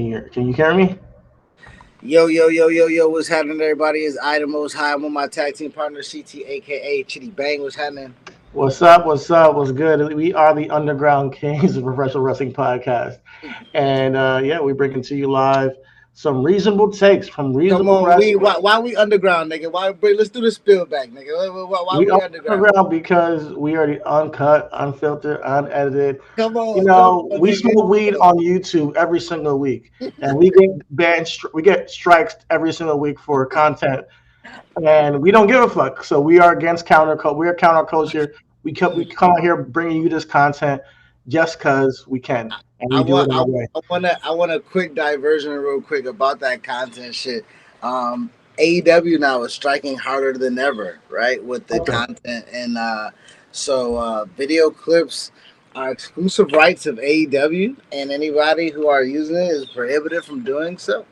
Can you hear me? Yo, yo, yo, yo, yo, what's happening, everybody? It's I the Most High. I'm with my tag team partner, CT, aka Chidi Bang. What's happening? What's up? What's up? What's good? We are the Underground Kings of Professional Wrestling Podcast, and yeah, we bringing to you live some reasonable takes from Come reasonable on, wrestlers. why we underground, nigga? Let's do the spill back, nigga. Why We we are underground? underground because we are the uncut, unfiltered, unedited. Come on, We nigga. smoke weed on YouTube every single week, and we get banned. We get strikes every single week for content, and we don't give a fuck. So we are against counterculture. We are counterculture. We come out here bringing you this content just because we can, and I we do it want, in I, a way. I want a quick diversion, real quick, about that content shit. AEW now is striking harder than ever, right, with the Okay. content, and video clips are exclusive rights of AEW, and anybody who are using it is prohibited from doing so.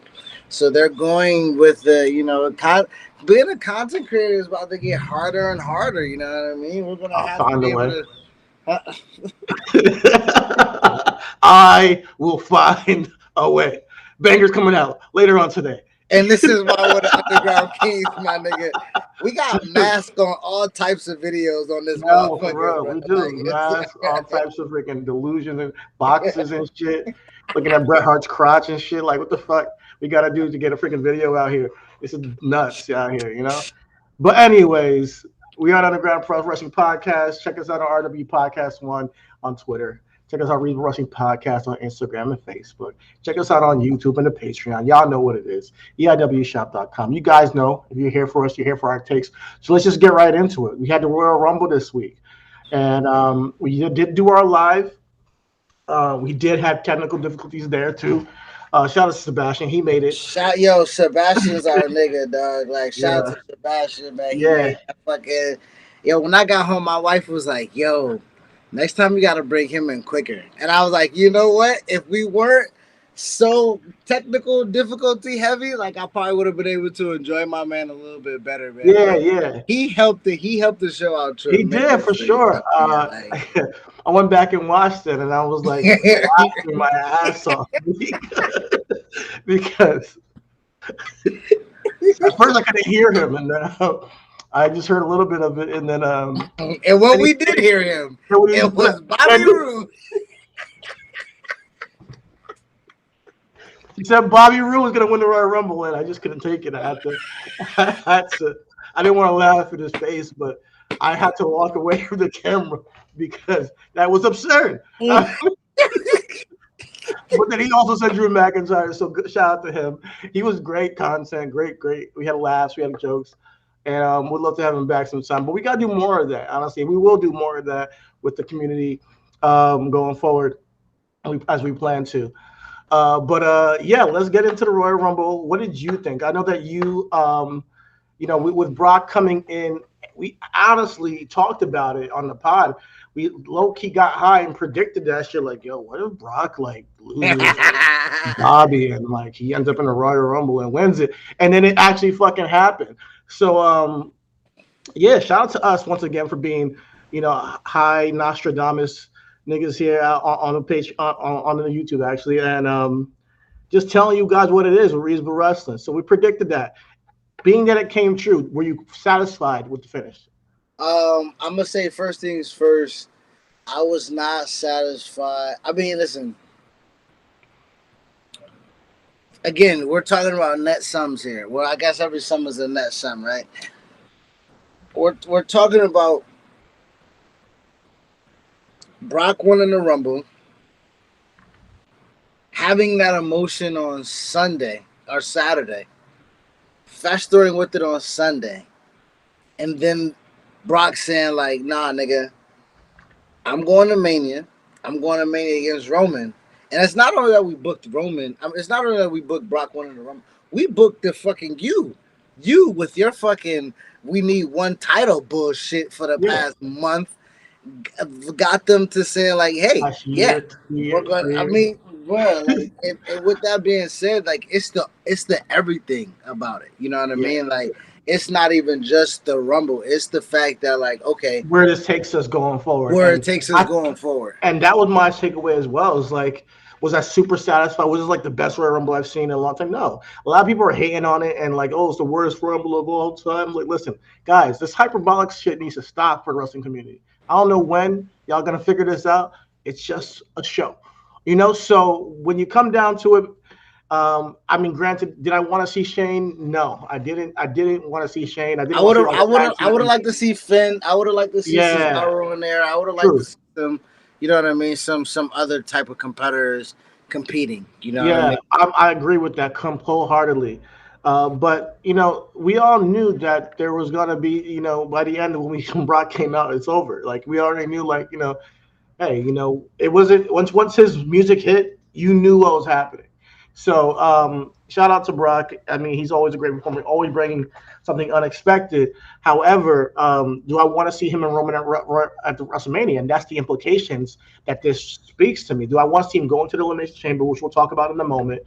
So they're going with being a content creator is about to get harder and harder. You know what I mean? We're gonna I'll have to find be a able way. to. I will find a way. Bangers coming out later on today. And this is why we're the Underground Kings, my nigga. We got masks on all types of videos on this No, for motherfucker, real, bro. we Like do it's masks, all types of freaking delusions and boxes and shit. Looking at Bret Hart's crotch and shit. Like, what the fuck we gotta do to get a freaking video out here? This is nuts out here. But anyways, we are on Underground Pro Wrestling Podcast. Check us out on RW Podcast One on Twitter. Check us out Reasonable Wrestling Podcast on Instagram and Facebook. Check us out on YouTube and the Patreon. Y'all know what it is. EIWshop.com. You guys know if you're here for us, you're here for our takes. So let's just get right into it. We had the Royal Rumble this week. And we did do our live. We did have technical difficulties there too. Shout out to Sebastian. He made it. Sebastian's our nigga, dog. Like shout out Yeah. to Sebastian, man. He Yeah. made that fucking when I got home, my wife was like, yo, next time you gotta bring him in quicker. And I was like, you know what? If we weren't so technical difficulty heavy, like I probably would have been able to enjoy my man a little bit better, man. Yeah, But yeah. he helped the show out He did for tremendously. sure. Yeah, like I went back and watched it, and I was like laughing my ass off because at first I couldn't hear him, and then I just heard a little bit of it, and then and when we did hear him, it was Bobby Roode. He said Bobby Roode was gonna win the Royal Rumble, and I just couldn't take it. I didn't want to laugh in his face, but I had to walk away from the camera because that was absurd. But then he also said Drew McIntyre, so good, shout out to him. He was great content, great. We had laughs, we had jokes, and we'd love to have him back sometime. But we got to do more of that, honestly. We will do more of that with the community going forward as we plan to. Yeah, let's get into the Royal Rumble. What did you think? I know that you, with Brock coming in, we honestly talked about it on the pod. We low-key got high and predicted that shit. Like, yo, what if Brock loses Bobby and he ends up in the Royal Rumble and wins it? And then it actually fucking happened. So yeah, shout out to us once again for being, high Nostradamus niggas here on the page on the YouTube actually, and just telling you guys what it is with Reasonable Wrestling. So we predicted that. Being that it came true, were you satisfied with the finish? I'm gonna say first things first. I was not satisfied. I mean, listen. Again, we're talking about net sums here. Well, I guess every sum is a net sum, right? We're talking about Brock winning the Rumble, having that emotion on Sunday or Saturday, festering with it on Sunday, and then Brock saying nah, nigga, I'm going to Mania. I'm going to Mania against Roman. And it's not only that we booked Roman. It's not only that we booked Brock winning the Rumble. We booked the fucking you with your fucking we need one title bullshit for the past month. Got them to say hey, we're going. I mean, bro, and with that being said, it's the everything about it. You know what I mean? It's not even just the Rumble. It's the fact that okay, where this takes us going forward. Where it takes us going forward. And that was my takeaway as well. Is Was I super satisfied? Was this like the best Royal Rumble I've seen in a long time? No. A lot of people are hating on it and like, oh, it's the worst Rumble of all time. Like, listen, guys, this hyperbolic shit needs to stop for the wrestling community. I don't know when y'all gonna figure this out. It's just a show, you know. So when you come down to it, I mean, granted, did I want to see Shane? No, I didn't. I didn't want to see Shane. I I didn't want would to see have, all I the would tag have, I would have team. liked to see Finn. I would have liked to see Yeah, Cesaro in there. I would have liked to true. see some, you know what I mean, some other type of competitors competing. You know what I Yeah, mean? I agree with that wholeheartedly. But you know, we all knew that there was gonna be, you know, by the end when we when Brock came out, it's over. Like we already knew, like you know, hey, you know, it wasn't once his music hit, you knew what was happening. So shout out to Brock. I mean, he's always a great performer, always bringing something unexpected. However, do I want to see him and Roman at the WrestleMania? And that's the implications that this speaks to me. Do I want to see him go into the Elimination Chamber, which we'll talk about in a moment,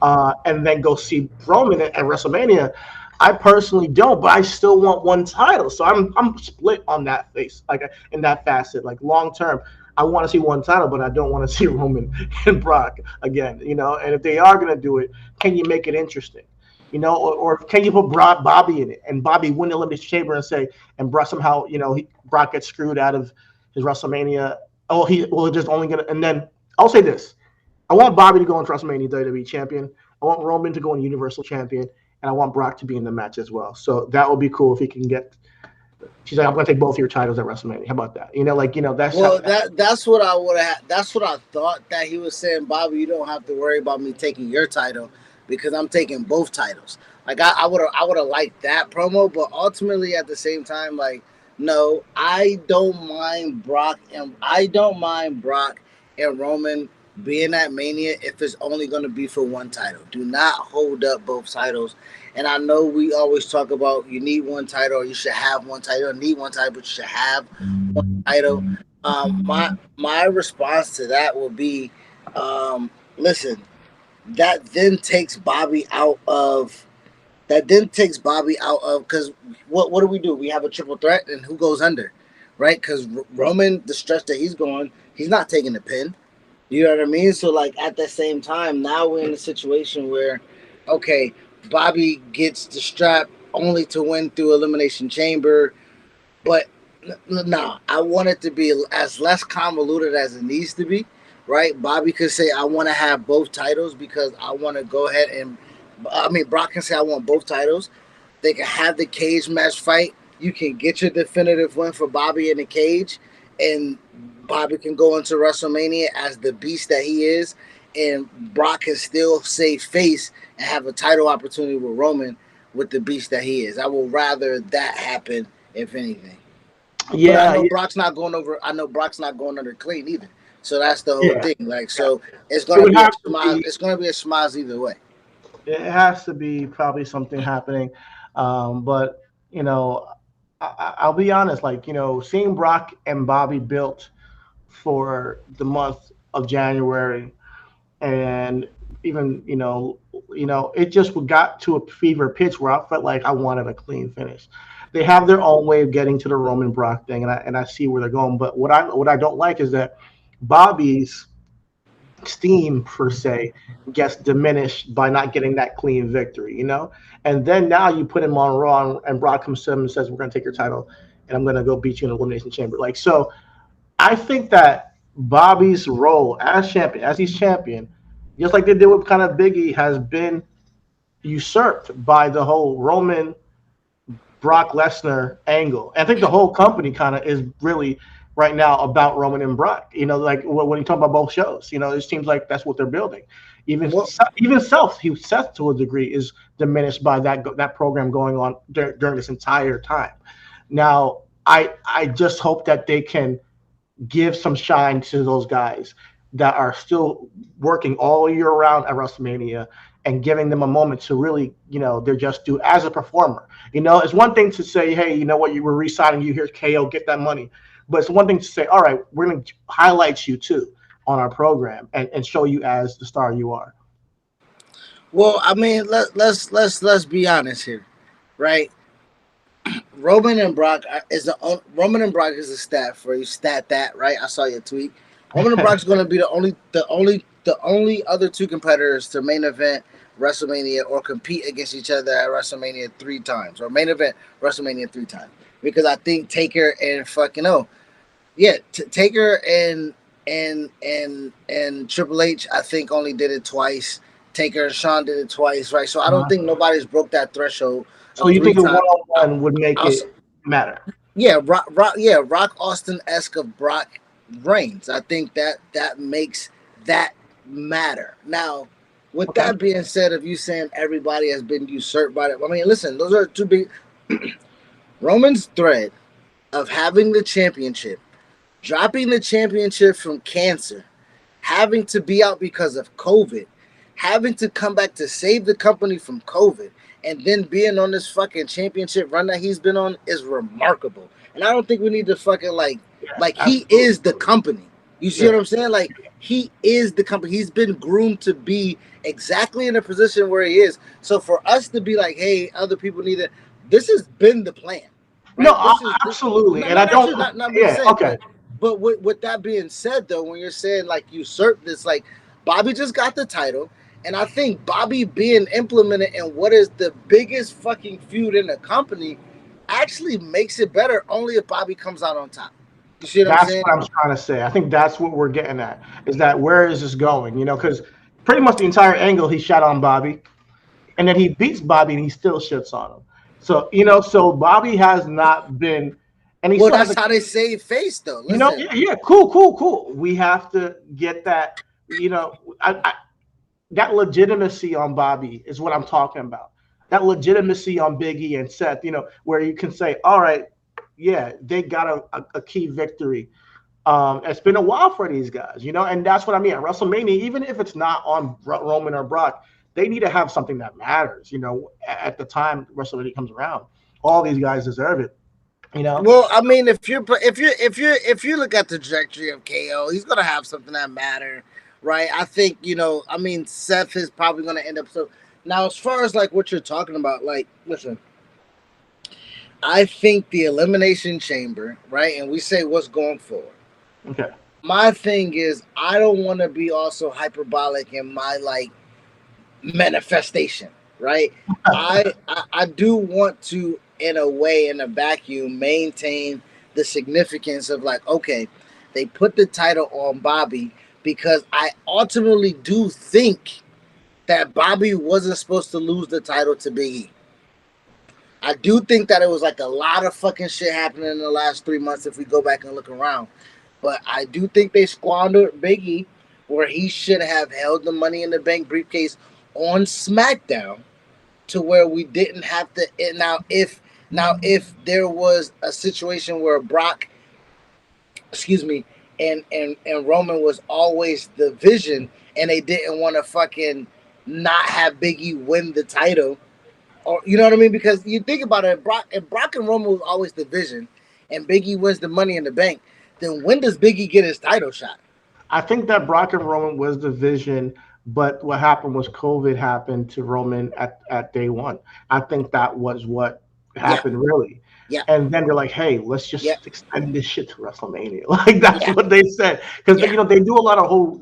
and then go see Roman at WrestleMania? I personally don't, but I still want one title. So I'm split on that face, like in that facet. Like long term, I want to see one title, but I don't want to see Roman and Brock again. You know, and if they are gonna do it, can you make it interesting? You know, or can you put Bobby in it and Bobby win the Elimination Chamber and say and Brock somehow Brock gets screwed out of his WrestleMania? Oh, he will just only gonna and then I'll say this: I want Bobby to go into WrestleMania WWE champion. I want Roman to go in Universal champion, and I want Brock to be in the match as well. So that would be cool if he can get. She's like, I'm going to take both of your titles at WrestleMania. How about that? You know, like that's how. Well, that's what I would have. That's what I thought that he was saying, Bobby. You don't have to worry about me taking your title because I'm taking both titles. Like I would have liked that promo, but ultimately at the same time, like no, I don't mind Brock and Roman being at Mania if it's only going to be for one title. Do not hold up both titles. And I know we always talk about you need one title or you should have one title. You don't need one title, but you should have title. My response to that will be, listen, that then takes Bobby out of because what do we do? We have a triple threat, and who goes under, right? Because Roman, the stretch that he's going, he's not taking the pin. You know what I mean? So like at the same time, now we're in a situation where, okay, Bobby gets the strap only to win through Elimination Chamber, but no, I want it to be as less convoluted as it needs to be, right? Bobby could say, I want to have both titles because I want to go ahead and, I mean, Brock can say, I want both titles. They can have the cage match fight. You can get your definitive win for Bobby in the cage, and Bobby can go into WrestleMania as the beast that he is, and Brock can still save face and have a title opportunity with Roman with the beast that he is. I would rather that happen, if anything. But I Yeah, know yeah, Brock's not going over. I know Brock's not going under clean either. So that's the whole yeah. thing. Like, Yeah. so it's It gonna would be a have to schmoz. be. It's gonna be a schmoz either way. It has to be probably something happening. But you know, I'll be honest. Like seeing Brock and Bobby built for the month of January and even it just got to a fever pitch where I felt like I wanted a clean finish. They have their own way of getting to the Roman Brock thing, and I see where they're going. But what I don't like is that Bobby's steam per se gets diminished by not getting that clean victory, And then now you put him on Raw, and Brock comes to him and says, "We're going to take your title, and I'm going to go beat you in the Elimination Chamber." Like so, I think that Bobby's role as champion, as he's champion, just like they did with kind of Biggie, has been usurped by the whole Roman Brock Lesnar angle. And I think the whole company kind of is really right now about Roman and Brock. Like when you talk about both shows, it seems like that's what they're building. Even Well, even Seth to a degree is diminished by that program going on during this entire time. Now, I just hope that they can give some shine to those guys that are still working all year round at WrestleMania and giving them a moment to really, they're just do as a performer. It's one thing to say, hey, you know what, you were re-signing you, here's KO, get that money. But it's one thing to say, all right, we're going to highlight you too on our program and show you as the star you are. well, I mean, let's be honest here, right? Roman and Brock Roman and Brock is a stat for you. Stat that, right? I saw your tweet. Roman and Brock's going to be the the only other two competitors to main event WrestleMania or compete against each other at WrestleMania 3 times, or main event WrestleMania 3 times. Because I think Taker and fucking Taker and Triple H, I think only did it twice. Taker and Shawn did it twice, right? So I don't think nobody's broke that threshold So of you three think a times. one-on-one would make it matter? Yeah, Rock Austin esque of Brock Reigns. I think that makes that matter. Now, with that being said, if you saying everybody has been usurped by it, I mean, listen, those are two big Roman's thread of having the championship, dropping the championship from cancer, having to be out because of COVID, having to come back to save the company from COVID, and then being on this fucking championship run that he's been on is remarkable. And I don't think we need to fucking like he is the company. You see what I'm saying? Like he is the company. He's been groomed to be exactly in the position where he is. So for us to be like, hey, other people need it. This has been the plan. Right? No, absolutely. And I don't. But with that being said, though, when you're saying like usurp this, like Bobby just got the title, and I think Bobby being implemented in what is the biggest fucking feud in the company actually makes it better only if Bobby comes out on top. You see what I'm saying? That's what I'm trying to say. I think that's what we're getting at. Is that where is this going? You know, because pretty much the entire angle he shot on Bobby, and then he beats Bobby and he still shits on him. So so Bobby has not been, and he. Well, that's how they save face, though. Listen. Cool. We have to get that. That legitimacy on Bobby is what I'm talking about. That legitimacy on Big E and Seth. Where you can say, all right, yeah, they got a key victory. It's been a while for these guys, and that's what I mean. At WrestleMania, even if it's not on Roman or Brock, they need to have something that matters, at the time WrestleMania comes around. All these guys deserve it, Well, I mean, if you look at the trajectory of KO, he's gonna have something that matter, right? I think I mean, Seth is probably gonna end up. So now, as far as like what you're talking about, like, listen, I think the Elimination Chamber, right? And we say what's going forward. Okay. My thing is, I don't want to be also hyperbolic in my like manifestation, right? I do want to, in a way, in a vacuum, maintain the significance of like, okay, they put the title on Bobby because I ultimately do think that Bobby wasn't supposed to lose the title to Big E. I do think that it was like a lot of fucking shit happening in the last 3 months if we go back and look around. But I do think they squandered Big E where he should have held the Money in the Bank briefcase on SmackDown to where we didn't have to. If there was a situation where Brock, and Roman was always the vision, and they didn't want to fucking not have Big E win the title, or you know what I mean? Because you think about it, if Brock and Roman was always the vision, and Big E wins the Money in the Bank, then when does Big E get his title shot? I think that Brock and Roman was the vision, but what happened was COVID happened to Roman at day one. I think that was what happened, really. Yeah. And then they're like, hey, let's just extend this shit to WrestleMania. Like, that's what they said. Because, they do a lot of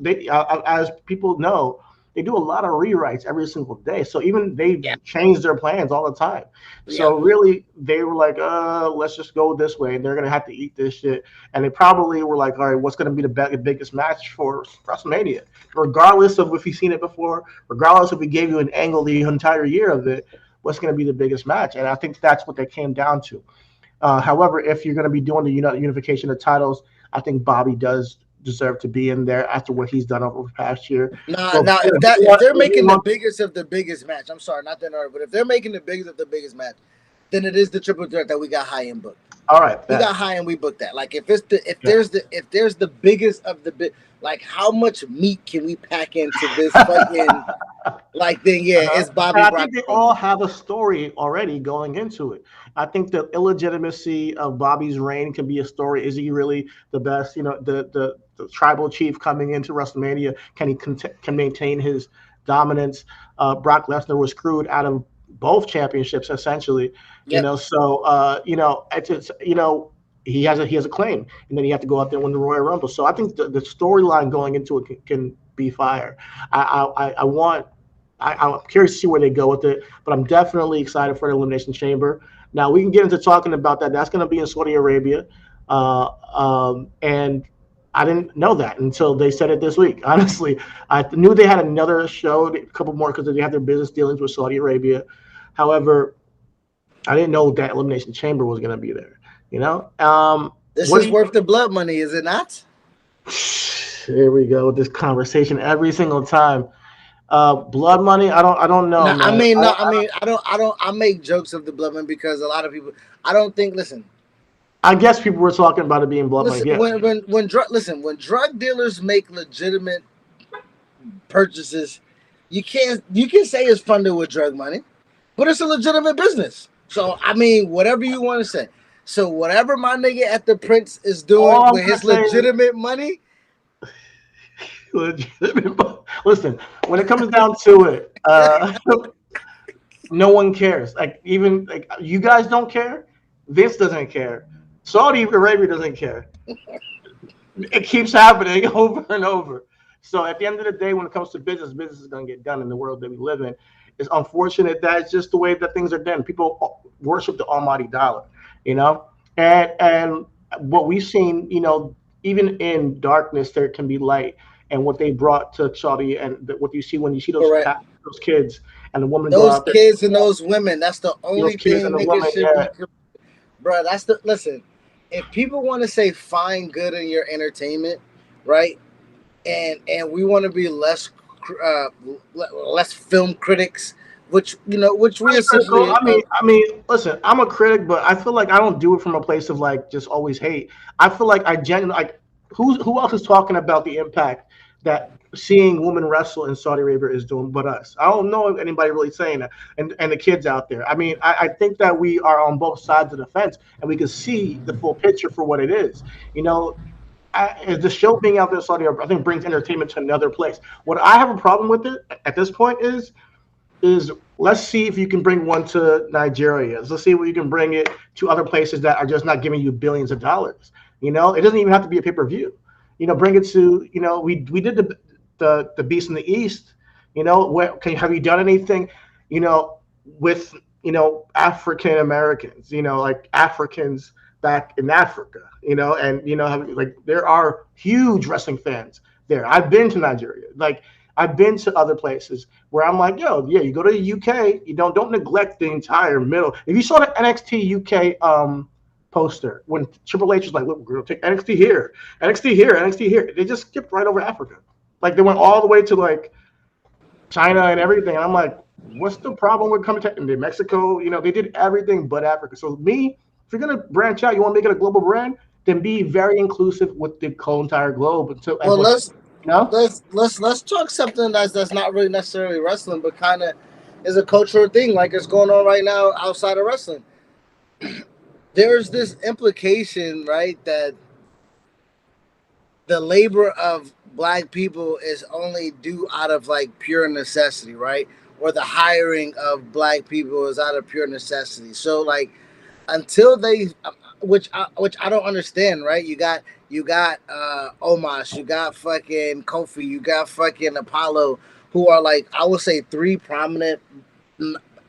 as people know, they do a lot of rewrites every single day. So even they change their plans all the time. So really, they were like, let's just go this way. And they're going to have to eat this shit. And they probably were like, all right, what's going to be the biggest match for WrestleMania? Regardless of if you've seen it before, regardless if we gave you an angle the entire year of it, what's going to be the biggest match? And I think that's what they came down to. However, if you're going to be doing the unification of titles, I think Bobby does deserve to be in there after what he's done over the past year. If they're making the biggest of the biggest match, I'm sorry, not that hard, but if they're making the biggest of the biggest match, then it is the triple threat that we got high and booked. All right, we got high and we booked that. Like if there's the biggest of the big, like how much meat can we pack into this fucking like thing? Yeah, it's Bobby. I think they all have a story already going into it. I think the illegitimacy of Bobby's reign can be a story. Is he really the best? The tribal chief coming into WrestleMania, can he can maintain his dominance? Brock Lesnar was screwed out of both championships essentially. So he has a claim, and then you have to go out there and win the Royal Rumble. So I think the storyline going into it can be fire. I'm curious to see where they go with it, but I'm definitely excited for the Elimination Chamber. Now we can get into talking about that. That's going to be in Saudi Arabia, and I didn't know that until they said it this week. Honestly, I knew they had another show, a couple more, because they have their business dealings with Saudi Arabia. However, I didn't know that Elimination Chamber was going to be there. You know, this is worth the blood money, is it not? Here we go with this conversation every single time. Blood money. I don't know. No, Man. I make jokes of the blood money because a lot of people. I don't think. Listen. I guess people were talking about it being blood money. Yeah. When drug dealers make legitimate purchases, you can say it's funded with drug money, but it's a legitimate business. So I mean, whatever you want to say. So whatever my nigga at the Prince is doing with his legitimate money. Listen, when it comes down to it, no one cares. Like even like you guys don't care. Vince doesn't care. Saudi Arabia doesn't care. It keeps happening over and over. So at the end of the day, when it comes to business, business is going to get done in the world that we live in. It's unfortunate that it's just the way that things are done. People worship the almighty dollar, you know, and what we've seen, you know, even in darkness, there can be light. And what they brought to Saudi, and what you see when you see those kids and the women, those kids and those women, that's the only thing niggas should be. Bro, listen. If people want to say find good in your entertainment, right, and we want to be less film critics, which we essentially. I mean, listen, I'm a critic, but I feel like I don't do it from a place of like just always hate. I feel like I genuinely like. Who else is talking about the impact that seeing women wrestle in Saudi Arabia is doing but us? I don't know if anybody really saying that, and the kids out there. I mean, I think that we are on both sides of the fence, and we can see the full picture for what it is. You know, the show being out there in Saudi Arabia, I think, brings entertainment to another place. What I have a problem with it at this point is let's see if you can bring one to Nigeria. Let's see if you can bring it to other places that are just not giving you billions of dollars. You know, it doesn't even have to be a pay-per-view. You know, bring it to, you know, we did the Beast in the East. You know, have you done anything, you know, with, you know, African Americans, you know, like Africans back in Africa, you know, and, you know, like there are huge wrestling fans there. I've been to Nigeria. Like I've been to other places where I'm like, yo, yeah, you go to the UK, you don't neglect the entire middle. If you saw the NXT UK poster when Triple H was like, look, we're gonna take NXT here, NXT here, NXT here. They just skipped right over Africa. Like they went all the way to like China and everything. And I'm like, what's the problem with coming to Mexico? You know, they did everything but Africa. So if you're gonna branch out, you want to make it a global brand, then be very inclusive with the whole entire globe. Let's talk something that's not really necessarily wrestling, but kind of is a cultural thing, like it's going on right now outside of wrestling. There's this implication, right, that the labor of Black people is only due out of like pure necessity, right? Or the hiring of Black people is out of pure necessity. So like until they, which I don't understand, right? You got Omos, you got fucking Kofi, you got fucking Apollo, who are like, I would say 3 prominent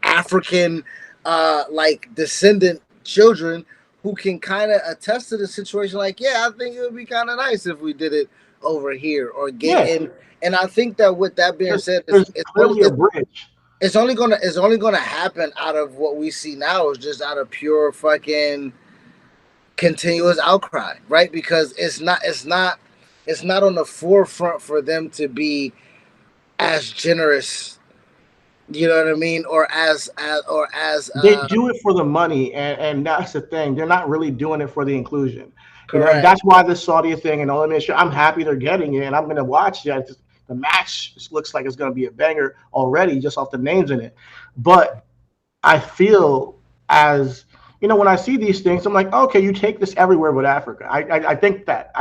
African like descendant children who can kind of attest to the situation. Like, yeah, I think it would be kind of nice if we did it over here or get in. And I think that with that being said, it's clearly a bridge. It's only gonna happen out of what we see now, is just out of pure fucking continuous outcry, right? Because it's not on the forefront for them to be as generous. You know what I mean? Or as they do it for the money, and that's the thing. They're not really doing it for the inclusion. Correct. You know, and that's why the Saudi thing and all that. I'm happy they're getting it, and I'm going to watch it. The match looks like it's going to be a banger already, just off the names in it. But I feel, as you know, when I see these things, I'm like, okay, you take this everywhere but Africa. I think that,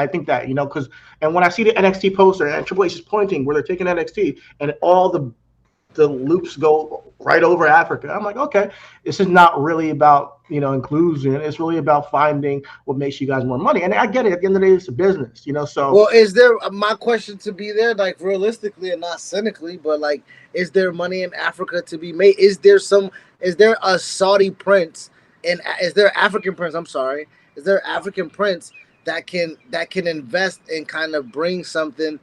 you know, because, and when I see the NXT poster and Triple H is pointing where they're taking NXT and all the the loops go right over Africa. I'm like, okay, this is not really about, inclusion. It's really about finding what makes you guys more money. And I get it. At the end of the day, it's a business, so. Well, is there my question to be there, like realistically and not cynically, but like, is there money in Africa to be made? Is there a Saudi prince and is there African prince? I'm sorry, is there African prince that can invest and kind of bring something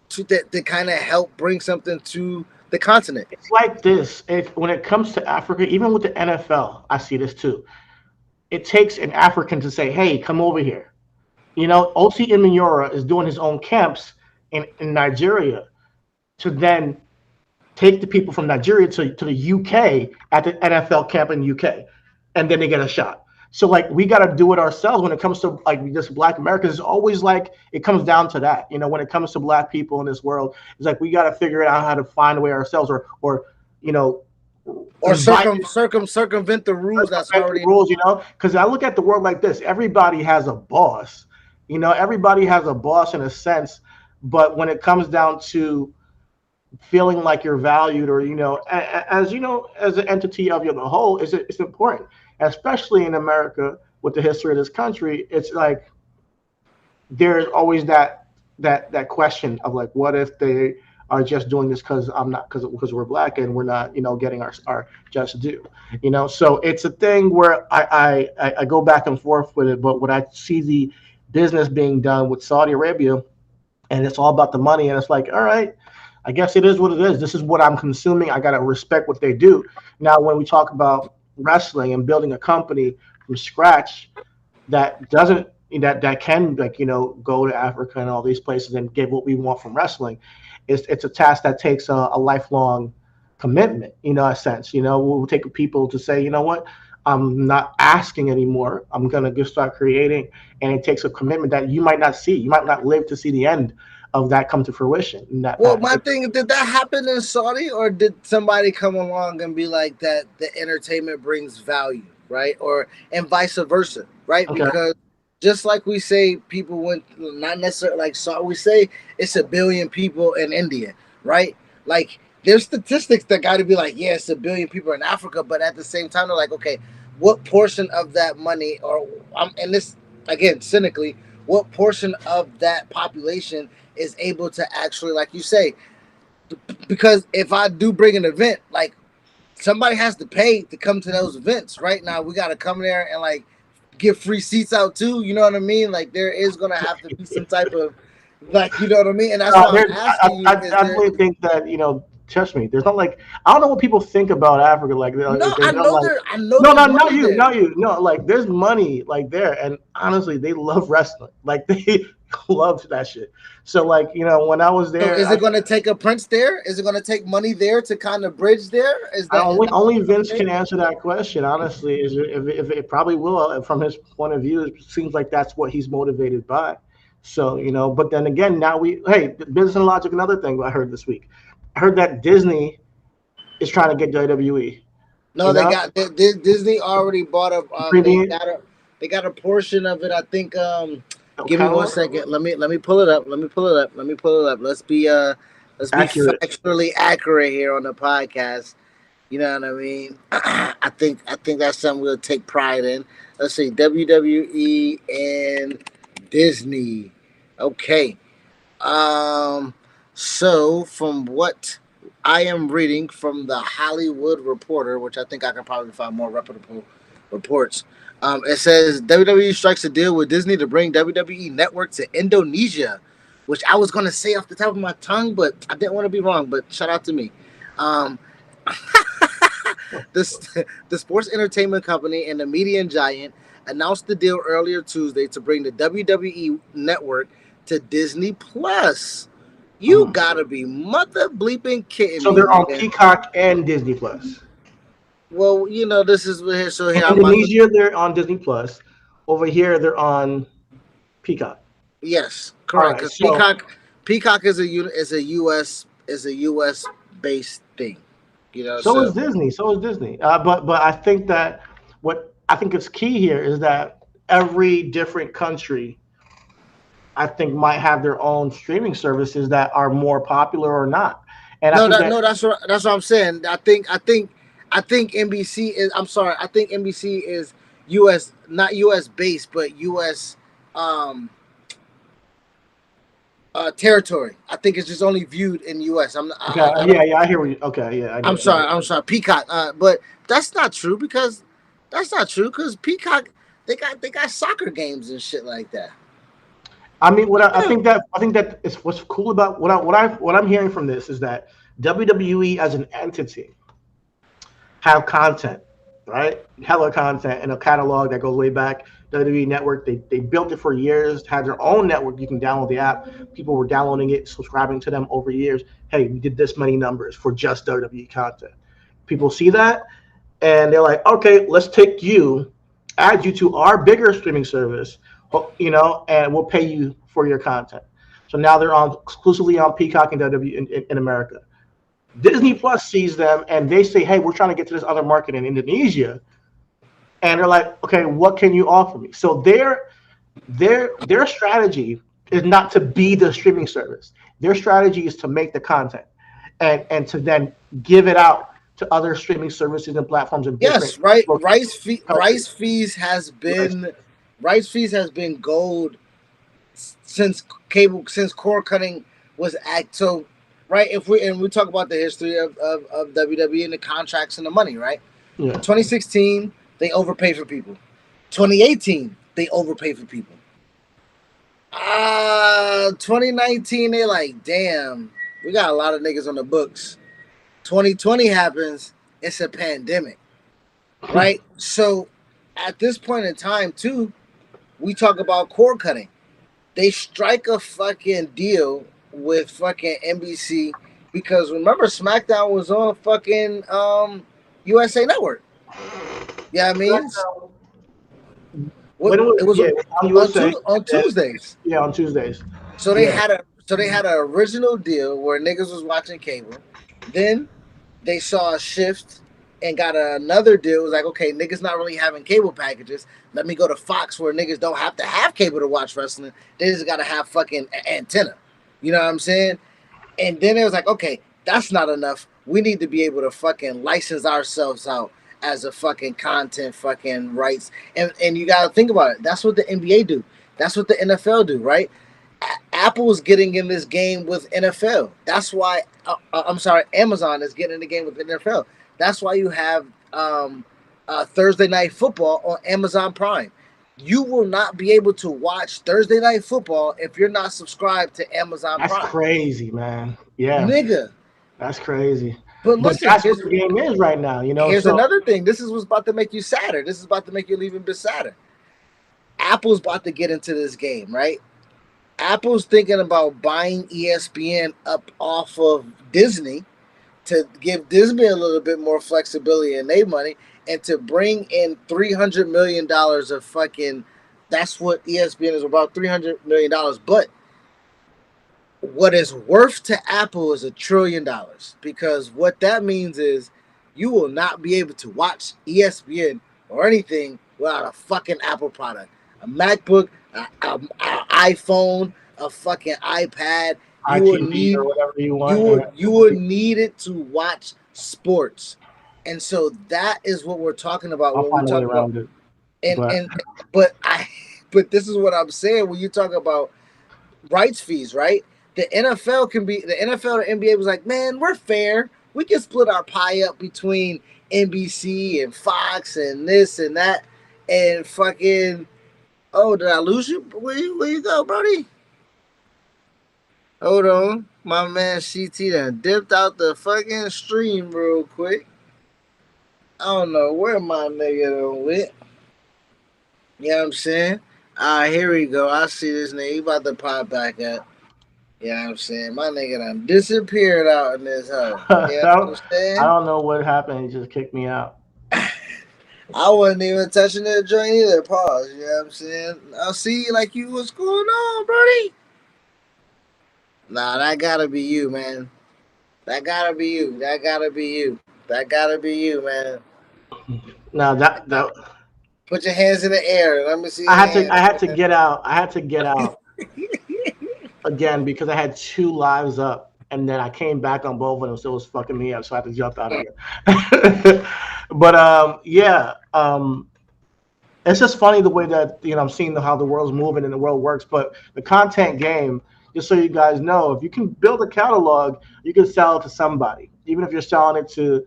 to kind of help bring something to the continent? It's like this. If when it comes to Africa, even with the NFL, I see this too. It takes an African to say, "Hey, come over here." OC Imanyora is doing his own camps in Nigeria to then take the people from Nigeria to the UK at the NFL camp in UK, and then they get a shot. So like we got to do it ourselves when it comes to like just Black Americans. It's always like it comes down to that. When it comes to Black people in this world, it's like we got to figure out how to find a way ourselves, or you know, Or circumvent the rules that's already rules. Because I look at the world like this: everybody has a boss. Everybody has a boss in a sense, but when it comes down to feeling like you're valued, or as as an entity of the whole, it's important, especially in America with the history of this country. It's like there's always that question of like, what if they are just doing this because we're Black and we're not getting our just due. So it's a thing where I go back and forth with it. But when I see the business being done with Saudi Arabia, and it's all about the money, and it's like, all right, I guess it is what it is. This is what I'm consuming. I got to respect what they do. Now, when we talk about wrestling and building a company from scratch that doesn't, that can go to Africa and all these places and get what we want from wrestling, it's a task that takes a lifelong commitment, a sense. We'll take people to say, you know what, I'm not asking anymore. I'm going to just start creating. And it takes a commitment that you might not see. You might not live to see the end of that come to fruition. My thing, did that happen in Saudi, or did somebody come along and be like that the entertainment brings value, right? And vice versa, right? Okay. Because just like we say, people went, not necessarily like Saudi, we say it's 1 billion people in India, right? Like there's statistics that got to be like, yeah, it's 1 billion people in Africa, but at the same time, they're like, okay, what portion of that money, and this again cynically, what portion of that population is able to actually, like you say, because if I do bring an event, like somebody has to pay to come to those events. Right now, we got to come there and like give free seats out too. You know what I mean? Like there is gonna have to be some type of, like, you know what I mean? And that's what I'm asking you. I definitely think that trust me, there's not like, I don't know what people think about Africa. Like, no, I know like, there. I know. No, not you, not you. No, like there's money like there, and honestly, they love wrestling. Like they love that shit. So like when I was there, so is it going to take a prince there? Is it going to take money there to kind of bridge there? Is that only Vince can answer that question? Honestly, is if it probably will from his point of view. It seems like that's what he's motivated by. So but then again, now business and logic. Another thing I heard this week. I heard that Disney is trying to get WWE. No, Disney already bought they got a portion of it. I think. Give me 1 second. Let me pull it up. Let's be factually accurate here on the podcast. You know what I mean? I think that's something we'll take pride in. Let's see, WWE and Disney. Okay. So from what I am reading from the Hollywood Reporter, which I think I can probably find more reputable reports. It says WWE strikes a deal with Disney to bring WWE Network to Indonesia, which I was going to say off the top of my tongue, but I didn't want to be wrong. But shout out to me. The sports entertainment company and the media giant announced the deal earlier Tuesday to bring the WWE Network to Disney Plus. You gotta be mother bleeping kidding me. So they're on Peacock and Disney Plus. Well, this is here. So here, in Indonesia, they're on Disney Plus. Over here, they're on Peacock. Yes, correct. Because Peacock is a US based thing. So is Disney. But I think that what I think is key here is that every different country, I think, might have their own streaming services that are more popular or not. And I No, think that that no, that's what I'm saying. I think NBC is. I'm sorry. I think NBC is U.S. not U.S. based, but U.S. Um, territory. I think it's just only viewed in U.S. okay, I yeah, don't. yeah, I hear what you. Okay, yeah, I know I'm what you sorry. mean. I'm sorry. Peacock. But that's not true because Peacock they got soccer games and shit like that. I mean, Yeah. I think that is what's cool about what I'm hearing from this is that WWE as an entity have content, right? Hella content and a catalog that goes way back. WWE Network, they built it for years, had their own network. You can download the app. People were downloading it, subscribing to them over years. Hey, we did this many numbers for just WWE content. People see that and they're like, okay, let's take you, add you to our bigger streaming service, and we'll pay you for your content. So now they're on exclusively on Peacock and WWE in America. Disney Plus sees them and they say, hey, we're trying to get to this other market in Indonesia. And they're like, okay, what can you offer me? So their strategy is not to be the streaming service. Their strategy is to make the content and to then give it out to other streaming services and platforms in different Yes, right. countries. Right. Rice fees has been gold since since cord cutting was act so right. If we talk about the history of WWE and the contracts and the money, right? Yeah. 2016 they overpaid for people. 2018 they overpaid for people. 2019 they like, damn, we got a lot of niggas on the books. 2020 happens, it's a pandemic, right? So at this point in time, too, we talk about cord cutting. They strike a fucking deal with fucking NBC because remember SmackDown was on fucking USA Network. Yeah, I mean, When it was, it was yeah, on USA, on Tuesdays. yeah, on Tuesdays. So they Yeah. had an original deal where niggas was watching cable. Then they saw a shift and got another deal. It was like, okay, niggas not really having cable packages. Let me go to Fox where niggas don't have to have cable to watch wrestling. They just gotta have fucking antenna. You know what I'm saying? And then it was like, okay, that's not enough. We need to be able to fucking license ourselves out as a fucking content fucking rights. And you gotta think about it. That's what the NBA do. That's what the NFL do, right? Apple's getting in this game with NFL. That's why I'm sorry, Amazon is getting in the game with NFL. That's why you have Thursday Night Football on Amazon Prime. You will not be able to watch Thursday Night Football if you're not subscribed to Amazon That's Prime, crazy, man. Yeah, nigga. that's crazy. But But listen, that's what the game is right now, here's So another thing. This is what's about to make you sadder. This is about to make you even bit sadder. Apple's about to get into this game, right? Apple's thinking about buying ESPN up off of Disney to give Disney a little bit more flexibility in their money and to bring in $300 million of fucking. That's what ESPN is about, $300 million. But what is worth to Apple is $1 trillion because what that means is you will not be able to watch ESPN or anything without a fucking Apple product, a MacBook, a iPhone, a fucking iPad. You will ITV or need whatever you want. you would need it to watch sports, and so that is what we're talking about I'll when we find a way talk about around it. and But and but this is what I'm saying when you talk about rights fees, right? The NFL or NBA was like, man, we're fair. We can split our pie up between NBC and Fox and this and that and fucking. Oh, did I lose you? Where you go, Brody? Hold on. My man CT done dipped out the fucking stream real quick. I don't know where my nigga done went. You know what I'm saying? Here we go. I see this nigga. He about to pop back up. You know what I'm saying? My nigga done disappeared out in this hole. You know what I'm I saying? don't know what happened. He just kicked me out. I wasn't even touching that joint either. Pause. You know what I'm saying? I'll see you like you. What's going on, Brody? Nah, that gotta be you, man. That gotta be you. That gotta be you. That gotta be you, man. Now that Put your hands in the air. Let me see your I hands. had to get out. I had to get out again because I had two lives up. and then I came back on both of them, so it was fucking me up, so I had to jump out again. But yeah, it's just funny the way that I'm seeing how the world's moving and the world works. But the content game, just so you guys know, if you can build a catalog, you can sell it to somebody, even if you're selling it to,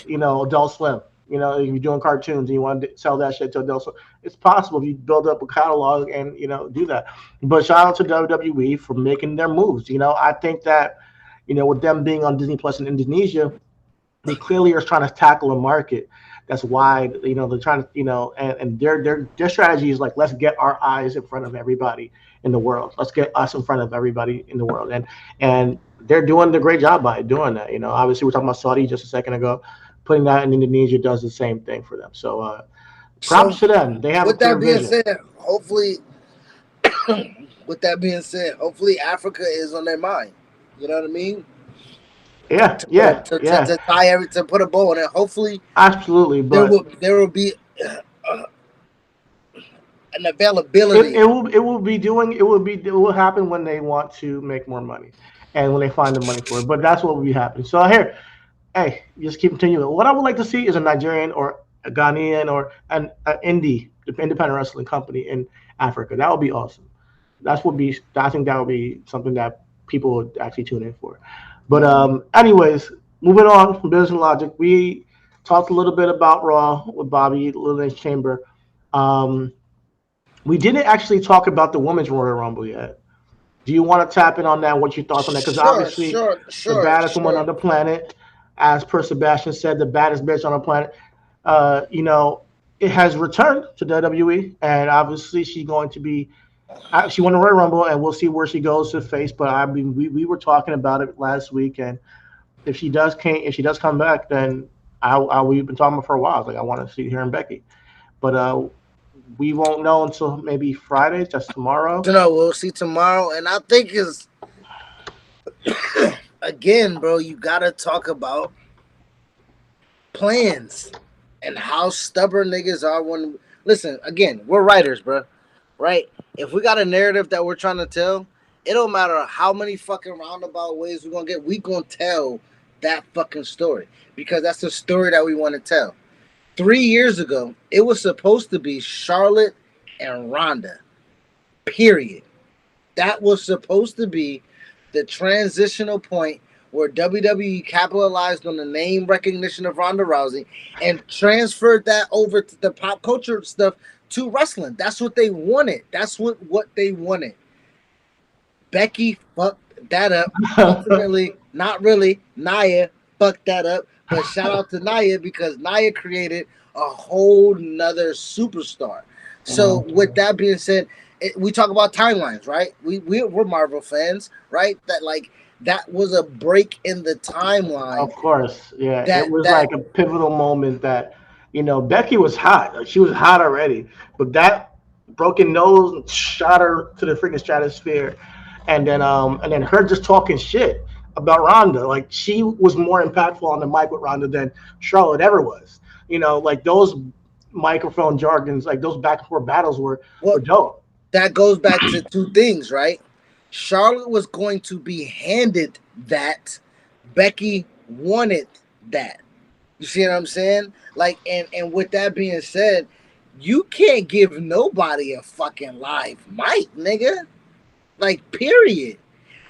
Adult Swim. If you're doing cartoons and you want to sell that shit to Adult Swim, it's possible if you build up a catalog and do that. But shout out to WWE for making their moves. I think that with them being on Disney Plus in Indonesia, they clearly are trying to tackle a market that's wide. They're trying to, and their strategy is like, let's get our eyes in front of everybody in the world. Let's get us in front of everybody in the world. And they're doing a great job by doing that. Obviously we're talking about Saudi just a second ago. Putting that in Indonesia does the same thing for them. So props to them. They have a with clear that being vision. said, hopefully, hopefully Africa is on their mind. You know what I mean? Yeah, yeah, yeah. To tie to put a bow on it. Hopefully, Absolutely, there but will be an it, availability. it will happen when they want to make more money and when they find the money for it. But that's what will be happening. So here, hey, just keep continuing. What I would like to see is a Nigerian or a Ghanaian or an independent wrestling company in Africa. That would be awesome. I think that would be something that people would actually tune in for. But anyways, moving on from business and logic, we talked a little bit about Raw with Bobby Lillian's Chamber. Um, we didn't actually talk about the women's Royal Rumble yet. Do you want to tap in on that? What your thoughts on that? Because obviously, the baddest woman on the planet, as per Sebastian said, the baddest bitch on the planet. It has returned to WWE, and obviously she's going to be. She won the Royal Rumble, and we'll see where she goes to face. But I mean, we were talking about it last week, and if she does come back, then we've been talking about for a while. Like I want to see her and Becky, but we won't know until maybe Friday, just tomorrow. No, we'll see tomorrow, and I think is again, bro. You gotta talk about plans and how stubborn niggas are when. Listen, again, we're writers, bro. Right? If we got a narrative that we're trying to tell, it don't matter how many fucking roundabout ways we're gonna get. We gonna tell that fucking story because that's the story that we want to tell. 3 years ago, it was supposed to be Charlotte and Ronda. Period. That was supposed to be the transitional point where WWE capitalized on the name recognition of Ronda Rousey and transferred that over to the pop culture stuff to wrestling. That's what they wanted. That's what they wanted. Becky fucked that up. Ultimately, not really. Nia fucked that up. But shout out to Nia because Nia created a whole nother superstar. So with that being said, we talk about timelines, right? We're Marvel fans, right? That was a break in the timeline. Of course, yeah. It was like a pivotal moment that, Becky was hot. She was hot already, but that broken nose shot her to the freaking stratosphere, and then her just talking shit about Ronda. Like she was more impactful on the mic with Ronda than Charlotte ever was. Like those microphone jargons, like those back and forth battles were dope. That goes back to two things, right? Charlotte was going to be handed that. Becky wanted that. You see what I'm saying? Like, and with that being said, you can't give nobody a fucking live mic, nigga. Like, period.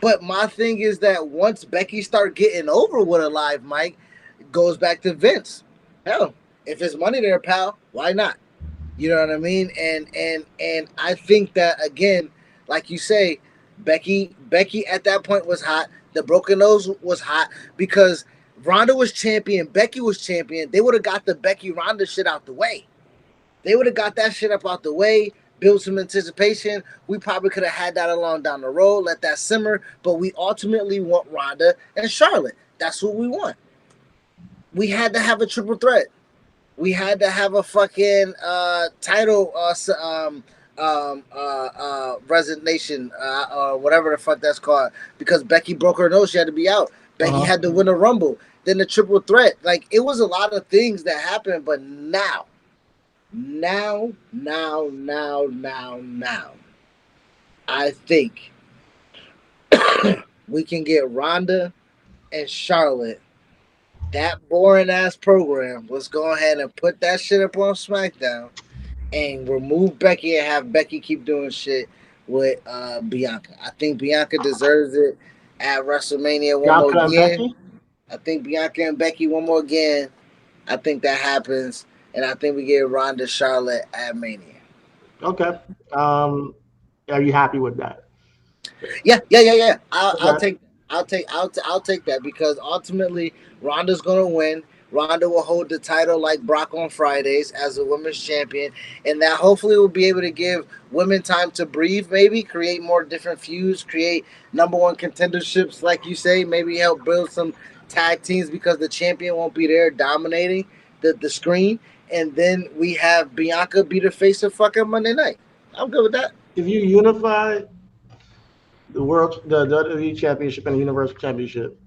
But my thing is that once Becky start getting over with a live mic, it goes back to Vince. Hell, if there's money there, pal, why not? You know what I mean? And I think that again, like you say, Becky at that point was hot. The broken nose was hot because Ronda was champion, Becky was champion. They would have got the Becky Ronda shit out the way. They would have got that shit up out the way, build some anticipation. We probably could have had that along down the road, let that simmer. But we ultimately want Ronda and Charlotte. That's what we want. We had to have a triple threat. We had to have a fucking title resignation or whatever the fuck that's called because Becky broke her nose. She had to be out. Becky had to win a Rumble. Then the triple threat. Like it was a lot of things that happened, but now, I think we can get Ronda and Charlotte, that boring ass program, let's go ahead and put that shit up on SmackDown and remove Becky and have Becky keep doing shit with Bianca. I think Bianca deserves it at WrestleMania one more Bianca and again. Becky. I think Bianca and Becky one more again. I think that happens, and I think we get Ronda Charlotte at Mania. Okay. Um, are you happy with that? Yeah. I'll Okay. take I'll take that because ultimately Ronda's gonna win. Ronda will hold the title like Brock on Fridays as a women's champion, and that hopefully will be able to give women time to breathe. Maybe create more different feuds, create number one contenderships, like you say. Maybe help build some tag teams because the champion won't be there dominating the screen, and then we have Bianca be the face of fucking Monday night. I'm good with that. If you unify the WWE Championship and the Universal Championship,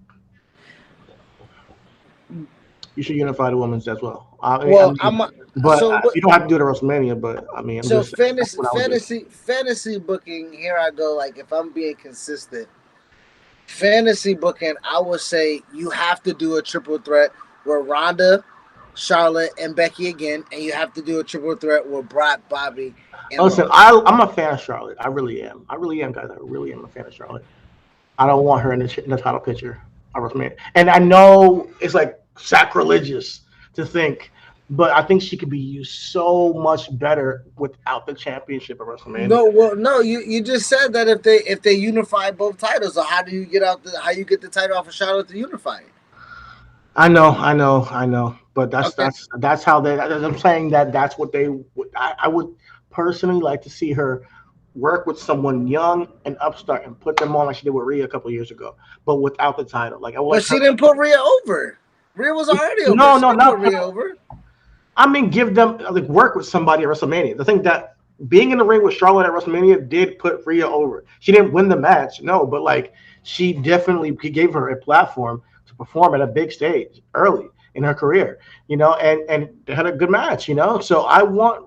you should unify the women's as well. I Well, mean, but so what? you don't have to do it at WrestleMania. But I mean, I'm So just saying that's fantasy, what I would do. fantasy, fantasy booking. Here I go. Like if I'm being consistent, fantasy booking, I would say you have to do a triple threat with Ronda, Charlotte, and Becky again, and you have to do a triple threat with Brock, Bobby, and Listen, Roman. I'm a fan of Charlotte. I really am. I really am, guys. I really am a fan of Charlotte. I don't want her in the title picture of WrestleMania. And I know it's like sacrilegious to think, but I think she could be used so much better without the championship of No, WrestleMania. well, no, you just said that if they unify both titles, so how do you get out the how you get the title off of Charlotte to unify it? I know. But Okay, that's how they. I'm saying that that's what they. I would personally like to see her work with someone young and upstart and put them on like she did with Rhea a couple of years ago, but without the title. Like I would but like she her. didn't put Rhea over. Rhea was already over. No, She no, didn't put not. Rhea over. I mean, give them like work with somebody at WrestleMania. The thing that being in the ring with Charlotte at WrestleMania did put Rhea over. She didn't win the match, no, but like she definitely gave her a platform to perform at a big stage early in her career, and they had a good match, So I want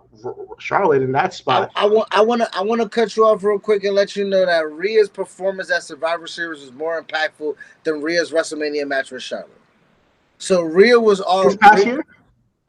Charlotte in that spot. I want to cut you off real quick and let you know that Rhea's performance at Survivor Series was more impactful than Rhea's WrestleMania match with Charlotte. So Rhea was This all past year,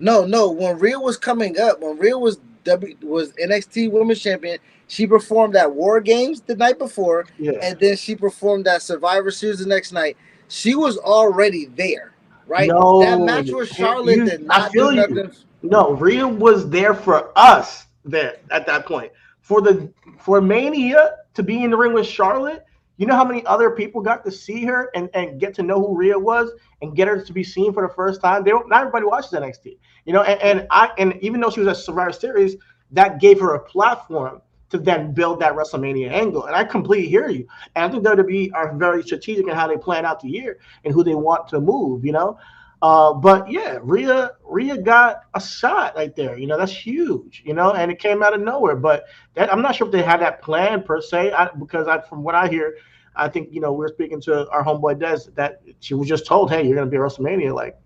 no. When Rhea was coming up, when Rhea was NXT Women's Champion, she performed at War Games the night before, yeah, and then she performed at Survivor Series the next night. She was already there, right? That no, match with Charlotte did I not do feel you. nothing. No, Rhea was there for us there at that point. For the for Mania to be in the ring with Charlotte, you know how many other people got to see her and get to know who Rhea was and get her to be seen for the first time. They don't not everybody watches NXT. And even though she was at Survivor Series, that gave her a platform to then build that WrestleMania angle. And I completely hear you. And I think WWE are very strategic in how they plan out the year and who they want to move. But yeah, Rhea got a shot right there. That's huge. And it came out of nowhere. But that I'm not sure if they had that plan per se. Because from what I hear, I think we're speaking to our homeboy Des that she was just told, hey, you're gonna be at WrestleMania, like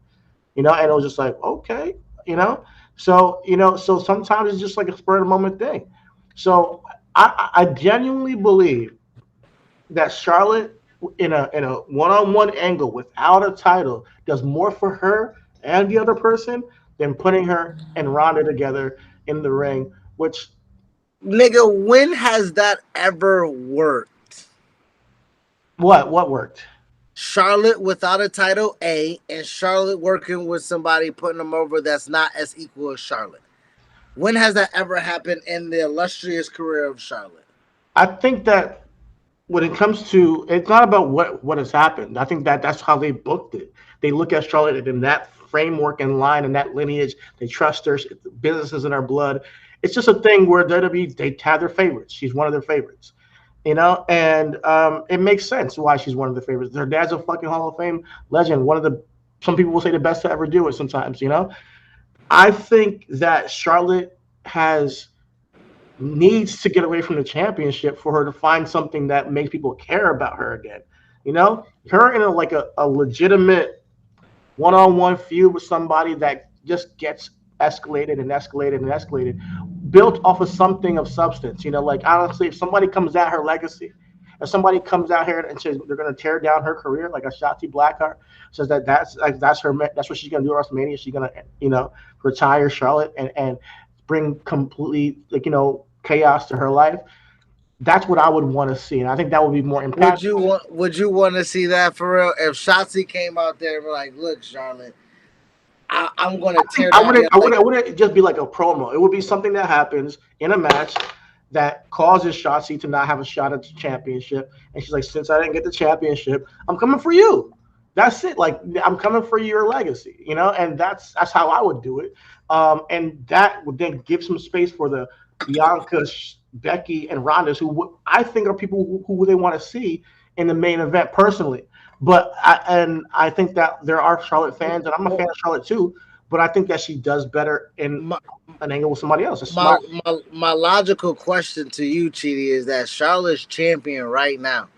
and it was just like okay, you know. So sometimes it's just like a spur of the moment thing. So I genuinely believe that Charlotte in a one-on-one angle without a title does more for her and the other person than putting her and Ronda together in the ring. Which Nigga, when has that ever worked? what worked? Charlotte without a title, A, and Charlotte working with somebody putting them over that's not as equal as Charlotte. When has that ever happened in the illustrious career of Charlotte? I think that when it comes to it's not about what has happened. I think that that's how they booked it. They look at Charlotte in that framework and line and that lineage. They trust her. Business is in her blood. It's just a thing where WWE they have their favorites. She's one of their favorites, and it makes sense why she's one of the favorites. Her dad's a fucking Hall of Fame legend. One of the some people will say the best to ever do it. Sometimes. I think that Charlotte has needs to get away from the championship for her to find something that makes people care about her again. Her in a legitimate one-on-one feud with somebody that just gets escalated and escalated and escalated, built off of something of substance. Like honestly, if somebody comes at her legacy If somebody comes out here and says they're going to tear down her career, like a Shotzi Blackheart, says that's like that's what she's going to do at WrestleMania. She's going to retire Charlotte and bring completely chaos to her life. That's what I would want to see, and I think that would be more impactful. Would you want to see that for real? If Shotzi came out there and were like, "Look, Charlotte, I'm going to tear down." I wouldn't just be like a promo. It would be something that happens in a match that causes Shotzi to not have a shot at the championship, and she's like, "Since I didn't get the championship, I'm coming for you." That's it. Like, I'm coming for your legacy, and that's how I would do it. And that would then give some space for the Bianca, Becky, and Ronda's, who I think are people who they want to see in the main event personally. But I think that there are Charlotte fans, and I'm a fan of Charlotte too. But I think that she does better in an angle with somebody else. My logical question to you, Chidi, is that Charlotte's champion right now.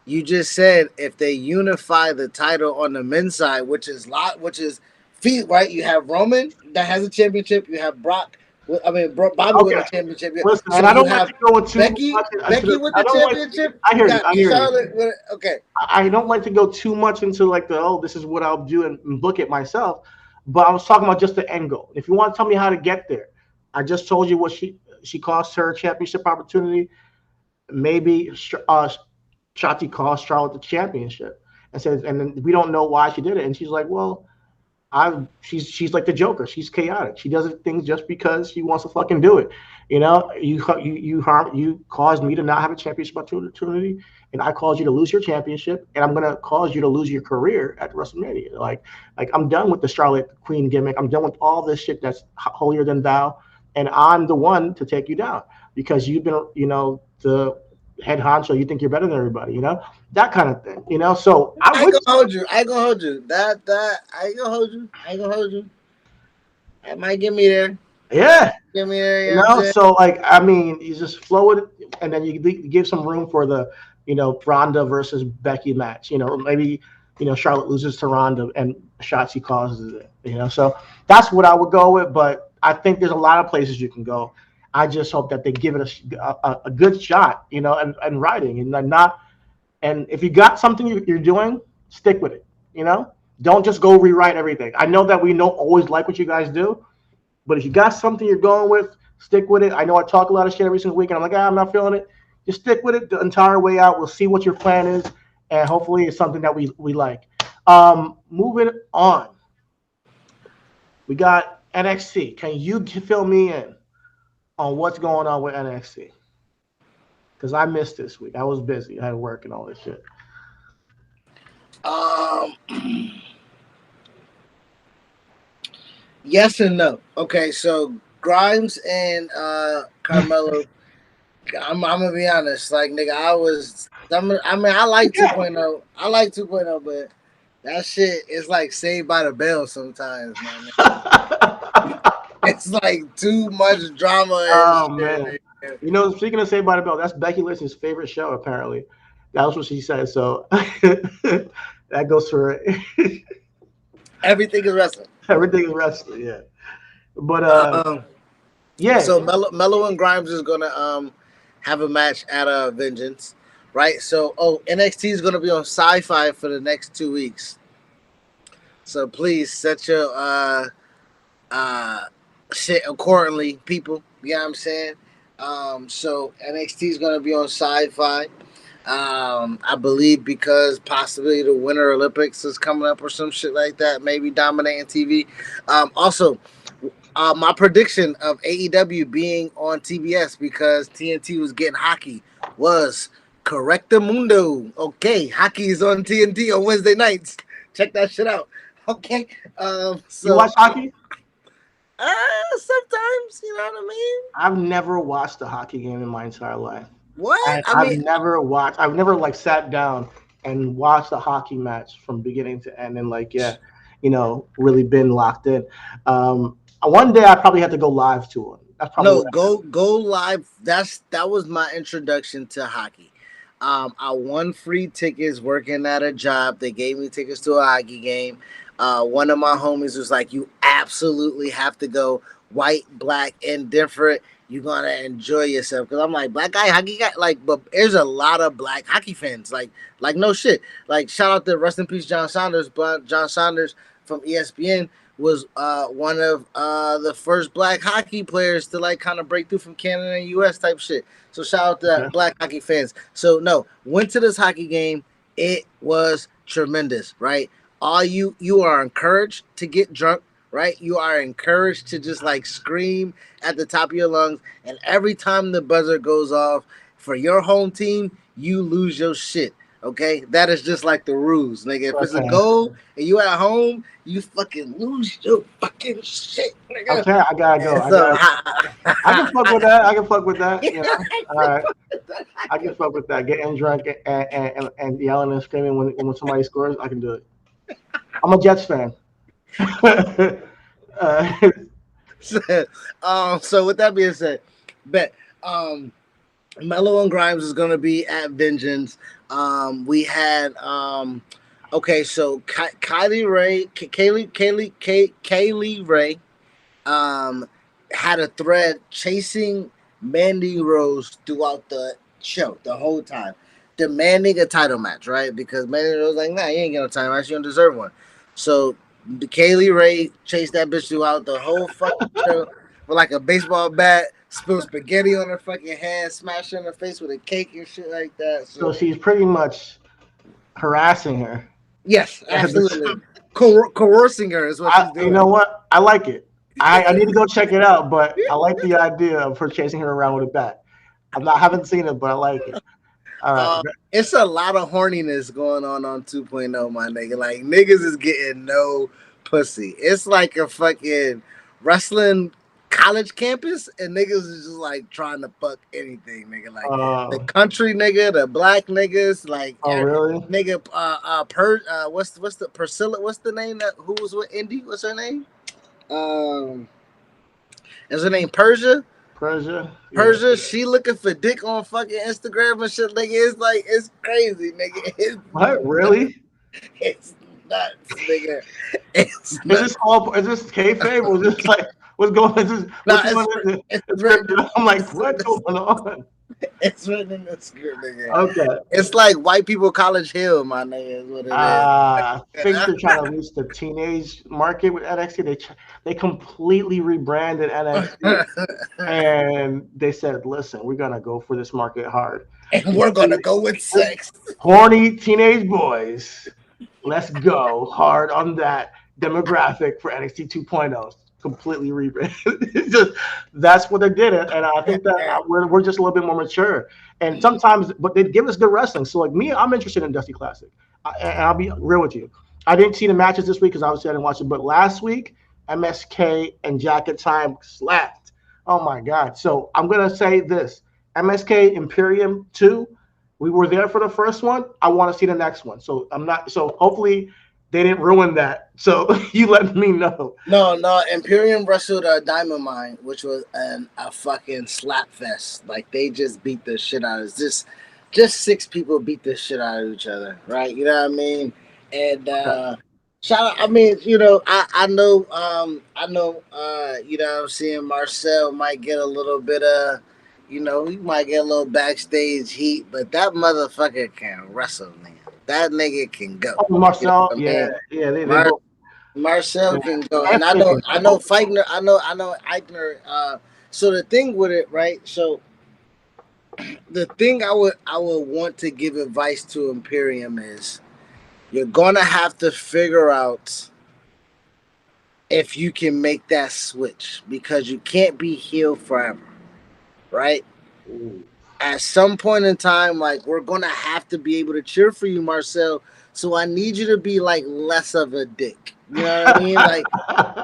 You just said if they unify the title on the men's side, which is feet, right? You have Roman that has a championship. You have Brock. Bobby with a championship. Listen, so and I don't like to go into Becky with the championship. I hear you. Charlotte okay. I don't like to go too much into like this is what I'll do and look at myself. But I was talking about just the end goal. If you want to tell me how to get there, I just told you what she cost her championship opportunity. Maybe Shotzi cost Charlotte the championship, and then we don't know why she did it. And she's like, well, she's like the Joker. She's chaotic. She does things just because she wants to fucking do it. You caused me to not have a championship opportunity, and I caused you to lose your championship, and I'm gonna cause you to lose your career at WrestleMania. Like I'm done with the Charlotte Queen gimmick. I'm done with all this shit that's holier than thou, and I'm the one to take you down because you've been, the head honcho. You think you're better than everybody, that kind of thing, So I ain't gonna hold you. I ain't gonna hold you. I ain't gonna hold you. That might get me there. Yeah. Get me there. So you just flow it, and then you give some room for the, Ronda versus Becky match. Maybe, Charlotte loses to Ronda and Shotzi causes it. So that's what I would go with. But I think there's a lot of places you can go. I just hope that they give it a good shot, and writing and not. And if you got something you're doing, stick with it. Don't just go rewrite everything. I know that we don't always like what you guys do, but if you got something you're going with, stick with it. I know I talk a lot of shit every single week, and I'm like, I'm not feeling it. Just stick with it the entire way out. We'll see what your plan is, and hopefully it's something that we like. Moving on, we got NXT. Can you fill me in on what's going on with NXT? Because I missed this week. I was busy. I had work and all this shit. Yes and no. Okay, so Grimes and Carmelo. I'm gonna be honest. Like, nigga, I like 2.0. I like 2.0, but that shit is like Saved by the Bell sometimes, man. It's like too much drama. Oh man. Speaking of Saved by the Bell, that's Becky Lynch's favorite show, apparently. That was what she said. So that goes for it. Everything is wrestling. Everything is wrestling, yeah. But yeah. So Mello and Grimes is gonna have a match at Vengeance, right? So NXT is gonna be on Sci-Fi for the next 2 weeks. So please set your shit accordingly, people. You know what I'm saying? So NXT is going to be on Sci-Fi. I believe because possibly the Winter Olympics is coming up or some shit like that, maybe dominating TV. Also, my prediction of AEW being on TBS because TNT was getting hockey was Correctamundo. Okay, hockey is on TNT on Wednesday nights. Check that shit out. Okay. So you watch hockey? Sometimes, you know what I mean? I've never watched a hockey game in my entire life. What? I've never sat down and watched a hockey match from beginning to end and really been locked in. One day I probably have to go live to it. That's probably go live. That was my introduction to hockey. I won free tickets working at a job. They gave me tickets to a hockey game. One of my homies was like, you absolutely have to go, white, black, indifferent. you're gonna enjoy yourself. Because I'm like, black guy hockey guy, like, but there's a lot of black hockey fans. Like no shit. Like, shout out to rest in peace John Saunders. But John Saunders from ESPN was one of the first black hockey players to like kind of break through from Canada and US type shit. So shout out to Okay. black hockey fans. So no, went to this hockey game. It was tremendous, right? All you are encouraged to get drunk, right? You are encouraged to just like scream at the top of your lungs, and every time the buzzer goes off for your home team, you lose your shit. Okay, that is just like the rules, nigga. If it's a Okay. goal and you at home, you fucking lose your fucking shit, nigga. Okay. I gotta go. And so, I can fuck with that. I can fuck with that. You know. All right. I can fuck with that. Getting drunk and yelling and screaming when somebody scores. I can do it. I'm a Jets fan. uh, so with that being said, bet Mello and Grimes is gonna be at Vengeance. We had okay, so Kaylee Ray had a thread chasing Mandy Rose throughout the show the whole time, demanding a title match, right? Because Mandy Rose was like, nah, you ain't getting a title match, you don't deserve one. So Kaylee Ray chased that bitch throughout the whole fucking show with like a baseball bat, spilled spaghetti on her fucking hand, smashed her in her face with a cake and shit like that. so she's pretty much harassing her. Yes, absolutely. Coercing her is what she's doing. You know what? I like it. I need to go check it out, but I like the idea of her chasing her around with a bat. Haven't seen it, but I like it. All right. It's a lot of horniness going on 2.0, my nigga. Like, niggas is getting no pussy. It's like a fucking wrestling college campus, and niggas is just like trying to fuck anything, nigga. Like the country nigga, the black niggas, like really? Nigga, what's the Priscilla? What's the name that who was with Indy? What's her name? Is her name Persia? Persia. Yeah. She looking for dick on fucking Instagram and shit. Nigga, it's like it's crazy, nigga. What? Really? It's nuts, nigga. It's nuts. Is this kayfabe or is this like what's going on? I'm like, what's going on? It's written in the script, nigga. Okay. It's like white people College Hill, my nigga. Is what it is. I think they're trying to reach the teenage market with NXT. They completely rebranded NXT and they said, listen, we're gonna go for this market hard. And we're gonna go with sex. Horny teenage boys. Let's go hard on that demographic for NXT 2.0. Completely rebranded. That's what they did, and I think that we're just a little bit more mature. And sometimes, but they give us good wrestling. So like me, I'm interested in Dusty Classic, and I'll be real with you. I didn't see the matches this week because obviously I didn't watch it. But last week, MSK and Jacket Time slapped. Oh my God! So I'm gonna say this: MSK Imperium 2. We were there for the first one. I want to see the next one. So I'm not. So hopefully they didn't ruin that. So you let me know. No. Imperium wrestled Diamond Mine, which was a fucking slap fest. Like they just beat the shit out of this. Just 6 people beat the shit out of each other, right? You know what I mean? And shout out. I mean, you know, I know. You know what I'm saying. Marcel might get a little bit of. You know, he might get a little backstage heat, but that motherfucker can wrestle, man. That nigga can go. Oh, Marcel, you know yeah, Marcel can go, and I know Feichner, I know Eichner. So the thing with it, right? So the thing I would want to give advice to Imperium is you're gonna have to figure out if you can make that switch because you can't be healed forever, right? Ooh. At some point in time, like we're gonna have to be able to cheer for you, Marcel. So I need you to be like less of a dick. You know what I mean? Like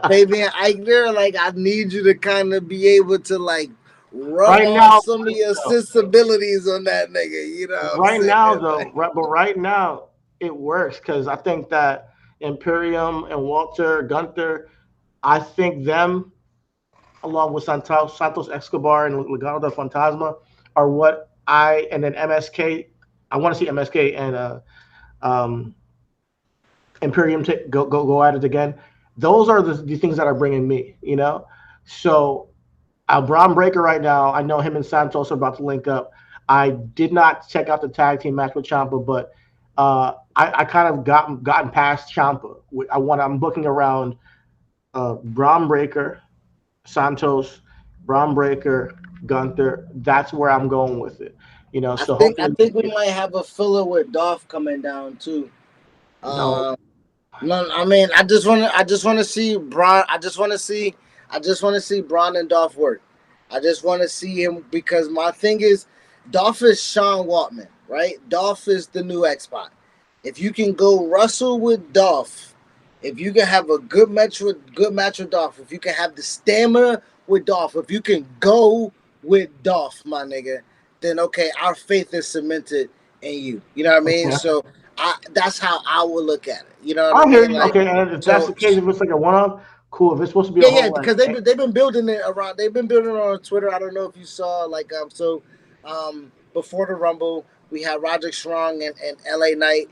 Fabian Eichner, like I need you to kind of be able to like rub off some of your sensibilities on that nigga. You know? Right now, though, but right now it works because I think that Imperium and Walter Gunther, I think them along with Santos Escobar and Legado del Fantasma are what and then MSK. I want to see MSK and Imperium go at it again. Those are the things that are bringing me, you know. So Braun Breaker right now. I know him and Santos are about to link up. I did not check out the tag team match with Ciampa, but I kind of gotten past Ciampa. I'm booking around Braun Breaker, Santos, Braun Breaker, Gunther. That's where I'm going with it. I So think I hopefully, think we might have a filler with Dolph coming down too. no. Um, no, I mean I just want to see Braun. I just want to see Braun and Dolph work. I just want to see him because my thing is, Dolph is Sean Waltman, right? Dolph is the new X Pac. If you can go wrestle with Dolph, if you can have a good match with Dolph, if you can have the stamina with Dolph, if you can go with Dolph, my nigga, then okay, our faith is cemented in you. You know what I mean? Okay. So that's how I would look at it. You know what I I hear mean? you. Like, Okay, and if that's the so case, if it's like a one-off, cool. If it's supposed to be a yeah, whole like, because they've been building it around. They've been building it on Twitter. I don't know if you saw before the Rumble, we had Roderick Strong and LA Knight,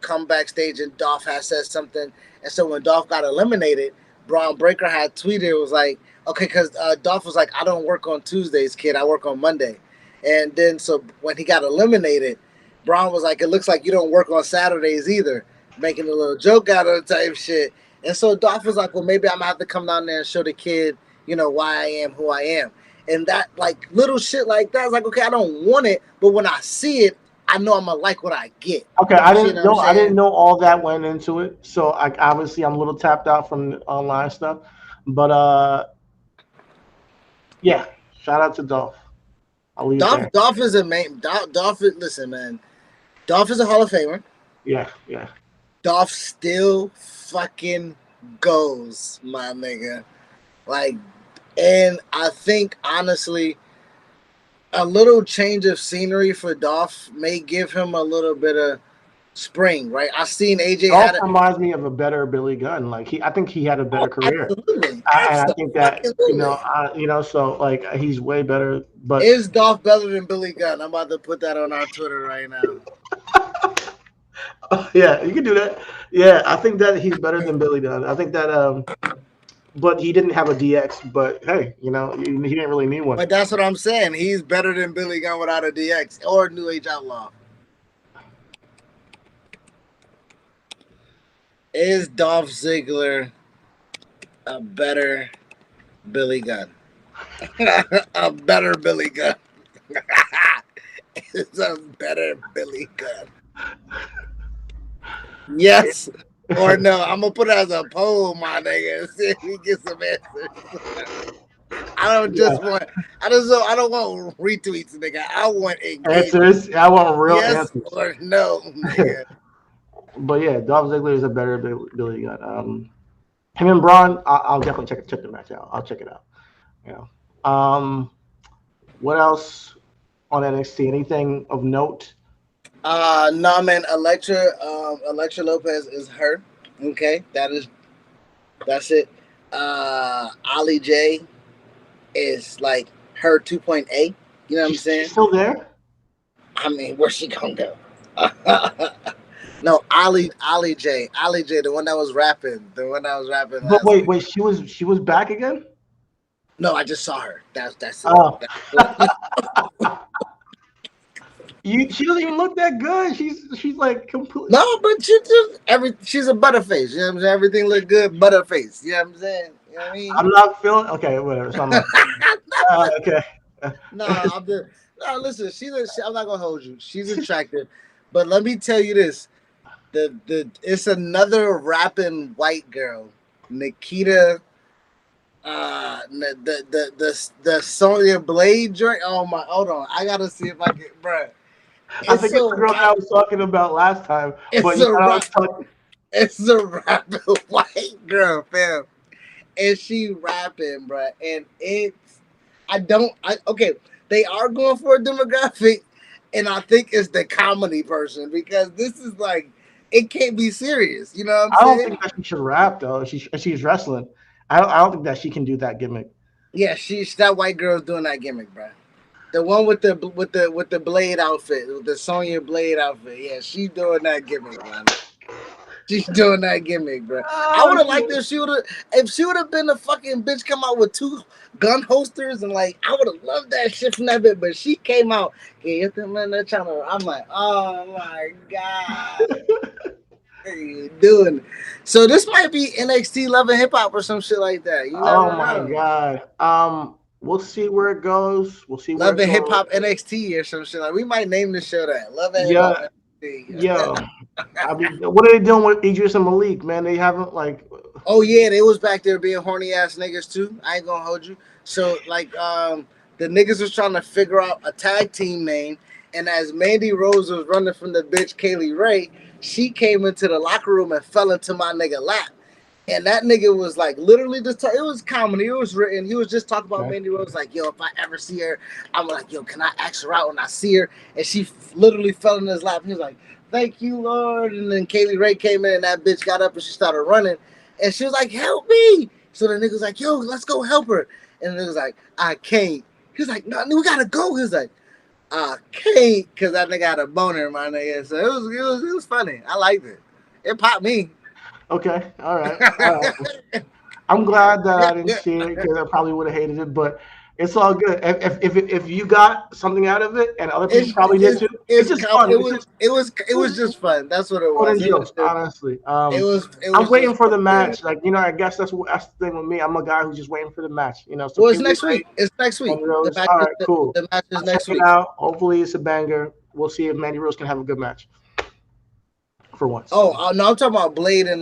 come backstage and Dolph had said something. And so when Dolph got eliminated, Braun Breaker had tweeted, it was like, okay, because Dolph was like, I don't work on Tuesdays, kid. I work on Monday. And then so when he got eliminated, Braun was like, it looks like you don't work on Saturdays either, making a little joke out of the type shit. And so Dolph was like, well, maybe I'm gonna have to come down there and show the kid, why I am who I am. And that like little shit like that is like, okay, I don't want it, but when I see it, I know I'm gonna like what I get. okay, You see what I'm I didn't saying? know all that went into it. So obviously I'm a little tapped out from the online stuff, but yeah, shout out to Dolph. I'll leave it Dolph there. Dolph is a main Dolph is, listen, man. Dolph is a Hall of Famer. Yeah, yeah. Dolph still fucking goes, my nigga. Like, and I think honestly, a little change of scenery for Dolph may give him a little bit of spring, right? I seen AJ Dolph had a reminds me of a better Billy Gunn. Like I think he had a better career, absolutely, and I think that absolutely. so like he's way better. But Is Dolph better than Billy Gunn? I'm about to put that on our Twitter right now. yeah, you can do that. Yeah, I think that he's better than Billy Gunn. I think that but he didn't have a DX. But hey, he didn't really need one. But that's what I'm saying. He's better than Billy Gunn without a DX or New Age Outlaw. Is Dolph Ziggler a better Billy Gunn? A better Billy Gunn. It's a better Billy Gunn. Yes or no? I'm gonna put it as a poll, my nigga, and see if we get some answers. I don't Yeah. just want. I don't want retweets, nigga. I want engagement. Answers. I want real Yes answers. or no, nigga. But yeah, Dolph Ziggler is a better Billy Gunn. Him and Braun, I'll definitely check the match out. I'll check it out. Yeah. Um, what else on NXT? Anything of note? No, man. Electra Lopez is her. Okay, that's it. Ali J is like her 2.8. You know what I'm She's saying? still there. I mean, where's she gonna go? No, Ali J, the one that was rapping, But last week. wait, she was back again. No, I just saw her. That's it. Oh, she doesn't even look that good. She's like complete. No, but she's a butterface. You know what I'm saying? Everything look good, butterface. You know what I'm saying? You know what I mean? I'm not feeling okay. Whatever. So I'm not. Okay. No, no. Listen, I'm not gonna hold you. She's attractive, but let me tell you this: it's another rapping white girl, Nikita. The Sonya Blade joint. Oh my, hold on. I gotta see if I can, bruh. I It's think it's a the girl that rap. I was talking about last time. But It's you a know, I was rap. talking. It's a rapping white girl, fam. And she rapping, bruh. And okay, they are going for a demographic, and I think it's the comedy person because this is like, it can't be serious. You know what I'm I don't saying? think that she should rap though. She's wrestling. I don't think that she can do that gimmick. Yeah, that white girl's doing that gimmick, bruh. The one with the Blade outfit, with the Sonya Blade outfit. Yeah, she doing that gimmick, man. She's doing that gimmick, bro. I Oh, would have liked shit. if she would have been a fucking bitch come out with 2 gun holsters and like I would have loved that shit from that bit. But she came out, get them in the channel. I'm like, oh my god, what are you doing? So this might be NXT Love and Hip Hop or some shit like that. You Oh never my know. god. We'll see where it goes. We'll see where Love it and Hip goes. Hop NXT or some shit like. We might name the show that Love and Hip Hop Yeah, NXT. yo. I mean, what are they doing with Idris and Malik, man? They haven't like. Oh yeah, they was back there being horny ass niggas too. I ain't gonna hold you. So like the niggas was trying to figure out a tag team name, and as Mandy Rose was running from the bitch Kaylee Ray, she came into the locker room and fell into my nigga lap. And that nigga was like literally just it was comedy. It was written. He was just talking about Okay. Mandy Rose, like, yo, if I ever see her, I'm like, yo, can I ask her out when I see her? And she literally fell in his lap. He was like, thank you, Lord. And then Kaylee Ray came in and that bitch got up and she started running. And she was like, help me. So the nigga was like, yo, let's go help her. And the nigga was like, I can't. He was like, no, we gotta go. He was like, I can't, because that nigga had a boner, my nigga. So it was funny. I liked it. It popped me. Okay. All right. All right. I'm glad that Yeah, I didn't yeah. see it because I probably would have hated it, but it's all good. If you got something out of it and other people probably did too, it's just fun. It's just It was just fun. That's what it fun was. and jokes, honestly. It I'm was waiting just for fun. the Yeah. match. Like I guess that's the thing with me. I'm a guy who's just waiting for the match. So Well, it's Kaylee next Ray, week. It's next week. Mandy Rose. All right, cool. The match is I'll check next it week. out. Hopefully, it's a banger. We'll see if Mandy Rose can have a good match for once. Oh no, I'm talking about Blade um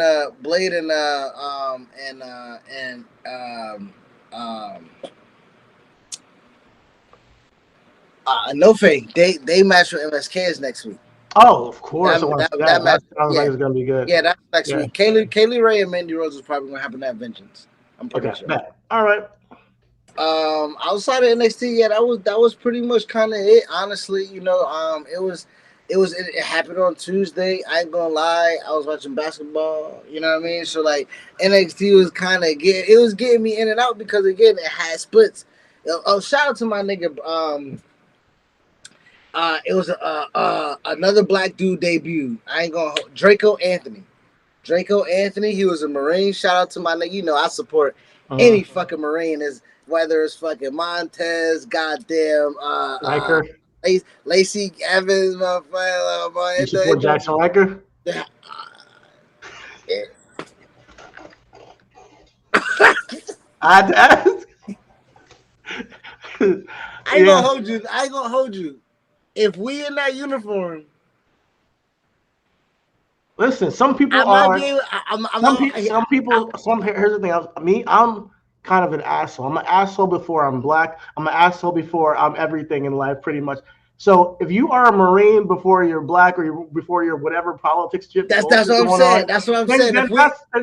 No Fame. They match with MSK is next week. Oh, of course, I want to see that. That That match, sounds like yeah, it's gonna be good. yeah, that's next Yeah. week. Kaylee Ray and Mandy Rose is probably gonna happen at Vengeance. I'm pretty Okay. sure. Bet. All right. Outside of NXT, yeah, that was pretty much kind of it. Honestly, it happened on Tuesday. I ain't gonna lie, I was watching basketball. You know what I mean? So like NXT was kind of getting me in and out because again it had splits. Oh, shout out to my nigga. It was another black dude debut. I ain't gonna Draco Anthony. Draco Anthony, he was a Marine. Shout out to my nigga. You know, I support any fucking Marine, is whether it's fucking Montez, goddamn, Riker. Lacey Evans, motherfucker. You support Jackson Riker? Yeah. I had to ask. I ain't gonna hold you. I ain't gonna hold you. If we in that uniform, listen, some people I might are. be able. Some people. Here's the thing. Me, I'm kind of an asshole. I'm an asshole before I'm black. I'm an asshole before I'm everything in life, pretty much. So if you are a Marine before you're black or before you're whatever politics that's what I'm going saying. on, That's what I'm then, saying. then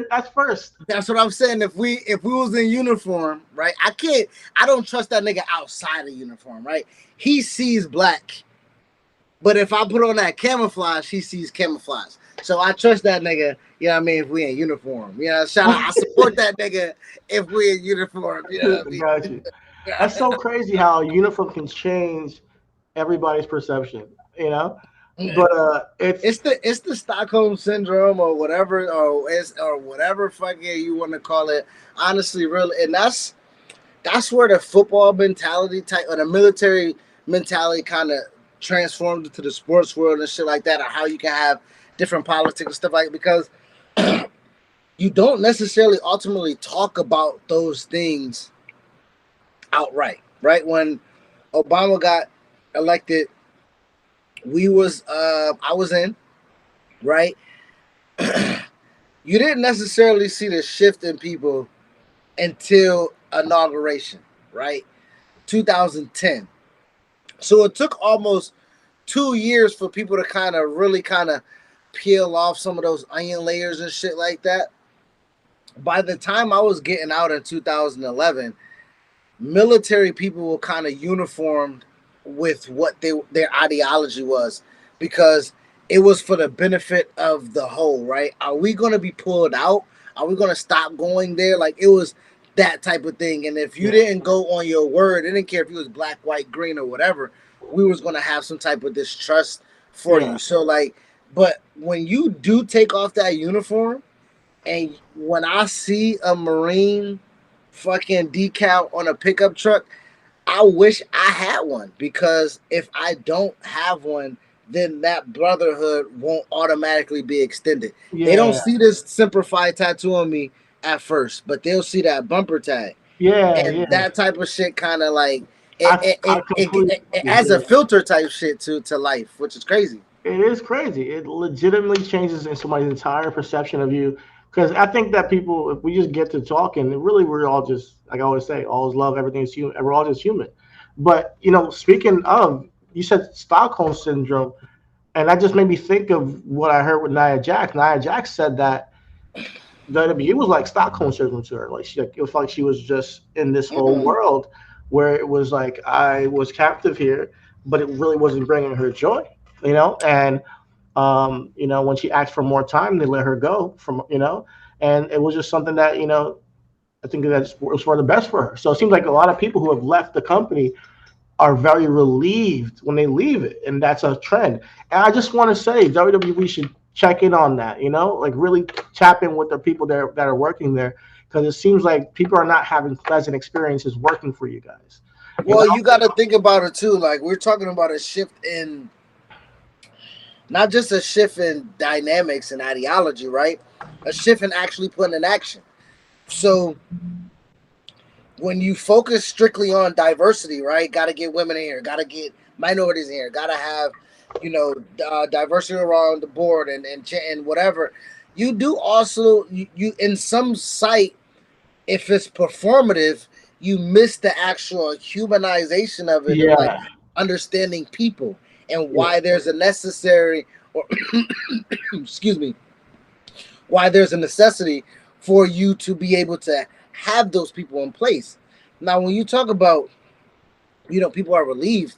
that's first. That's what I'm saying. If we was in uniform, right? I don't trust that nigga outside of uniform, right? He sees black. But if I put on that camouflage, he sees camouflage. So I trust that nigga, you know what I mean, if we in uniform. You know, shout out, I support that nigga if we in uniform. You know what I mean? Got you. That's so crazy how a uniform can change everybody's perception, But it's the Stockholm syndrome or whatever, or whatever fucking you want to call it. Honestly, really, and that's where the football mentality type or the military mentality kind of transformed into the sports world and shit like that, or how you can have different politics and stuff like that, because you don't necessarily ultimately talk about those things outright, right? When Obama got elected, I was in, right? You didn't necessarily see the shift in people until inauguration, right? 2010. So it took almost 2 years for people to kind of really kind of peel off some of those onion layers and shit like that. By the time I was getting out in 2011, military people were kind of uniformed with what their ideology was, because it was for the benefit of the whole, right? Are we going to be pulled out? Are we going to stop going there? Like, it was that type of thing. And if you didn't go on your word, they didn't care if you was black, white, green, or whatever, we was going to have some type of distrust for you. So like But when you do take off that uniform, and when I see a Marine fucking decal on a pickup truck, I wish I had one, because if I don't have one, then that brotherhood won't automatically be extended. They don't Yeah, see this simplified tattoo on me at first, but they'll see that bumper tag, yeah, and yeah. that type of shit kind of like I completely it adds a agree. filter type shit to life, which is crazy. It is crazy. It legitimately changes in somebody's entire perception of you. Because I think that people, if we just get to talking, really we're all just, like I always say, all is love, everything is human. We're all just human. But speaking of, you said Stockholm syndrome, and that just made me think of what I heard with Nia Jax. Nia Jax said that WWE was like Stockholm syndrome to her. Like it felt like she was just in this whole Mm-mm. world where it was like I was captive here, but it really wasn't bringing her joy. And when she asked for more time, they let her go and it was just something that I think that was for the best for her. So it seems like a lot of people who have left the company are very relieved when they leave it, and that's a trend. And I just want to say WWE should check in on that, like really tap in with the people there that are working there, because it seems like people are not having pleasant experiences working for you guys. You Well, know? you got to think about it too. Like, we're talking about a shift in, not just a shift in dynamics and ideology, right? A shift in actually putting in action. So when you focus strictly on diversity, right? Got to get women in here, got to get minorities in here, got to have, diversity around the board, and whatever. You do also, you in some site, if it's performative, you miss the actual humanization of it, of like Yeah, understanding people and yeah. why there's a necessary, or excuse me, why there's a necessity for you to be able to have those people in place. Now, when you talk about, people are relieved,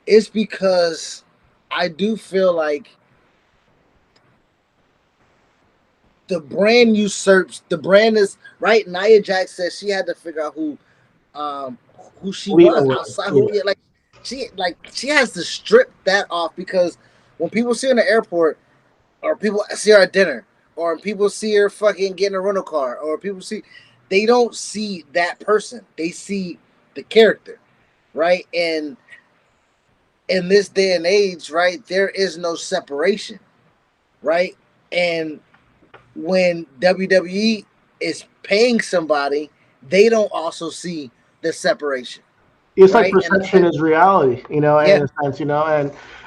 it's because I do feel like the brand usurps the brand is right. Nia Jax says she had to figure out um who she Leaving was with outside, yeah, who, yeah, she has to strip that off, because when people see her in the airport, or people see her at dinner, or people see her fucking getting a rental car, or people see, they don't see that person, they see the character, right? And in this day and age, right, there is no separation, right? And when WWE is paying somebody, they don't also see the separation, it's like right? perception is reality, Yeah, in a sense,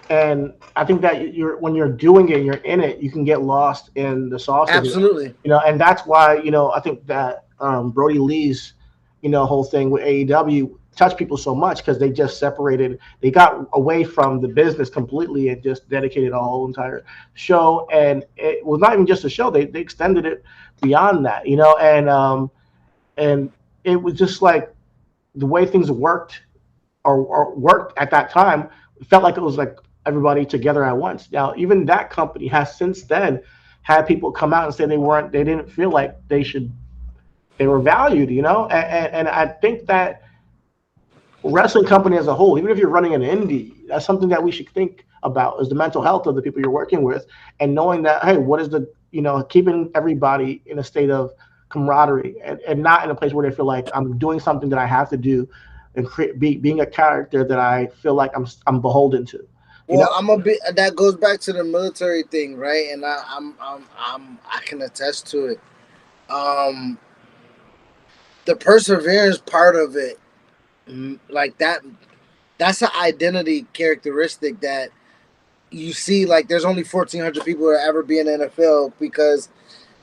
and I think that you're when you're doing it, you're in it, you can get lost in the sauce of it, absolutely. and that's why I think that Brody Lee's whole thing with AEW touched people so much because they just separated, they got away from the business completely and just dedicated a whole entire show, and it was not even just a show, they extended it beyond that, and it was just like the way things worked or worked at that time, it felt like it was like everybody together at once. Now, even that company has since then had people come out and say they didn't feel like they were valued, and I think that wrestling company as a whole, even if you're running an indie, that's something that we should think about is the mental health of the people you're working with, and knowing that, hey, what is the, keeping everybody in a state of camaraderie, and not in a place where they feel like I'm doing something that I have to do, and being a character that I feel like I'm beholden to, you know? Well, I'm a bit. That goes back to the military thing, right? And I can attest to it. Um, the perseverance part of it, like that, that's an identity characteristic that you see. Like, there's only 1,400 people that ever be in the NFL, because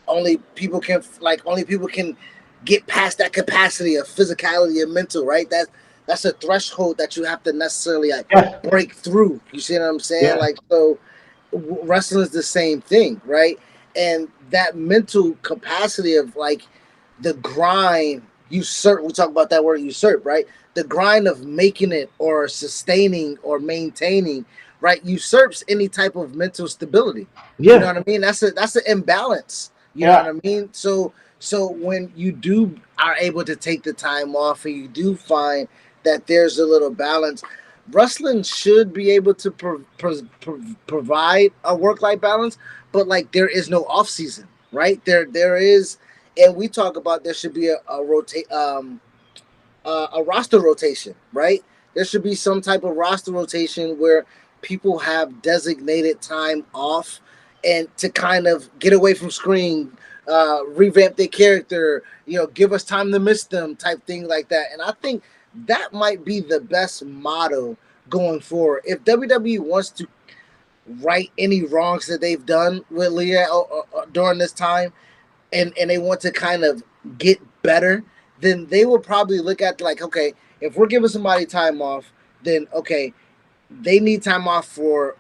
only people can get past that capacity of physicality and mental, right? That's a threshold that you have to necessarily like Yeah, break through. You see what I'm saying? yeah, Like, so wrestling is the same thing, right? And that mental capacity of like the grind, usurp. We talk about that word usurp, right? The grind of making it or sustaining or maintaining, right? Usurps any type of mental stability. You know yeah, what I mean? That's an imbalance. You know yeah, what I mean? So when you do are able to take the time off, and you do find that there's a little balance, wrestling should be able to provide a work-life balance, but like there is no off season, right? There is, and we talk about there should be a roster rotation, right? There should be some type of roster rotation where people have designated time off and to kind of get away from screen, revamp their character, give us time to miss them type thing like that. And I think that might be the best motto going forward. If WWE wants to right any wrongs that they've done with Leah during this time, and they want to kind of get better, then they will probably look at like, okay, if we're giving somebody time off, then okay, they need time off for,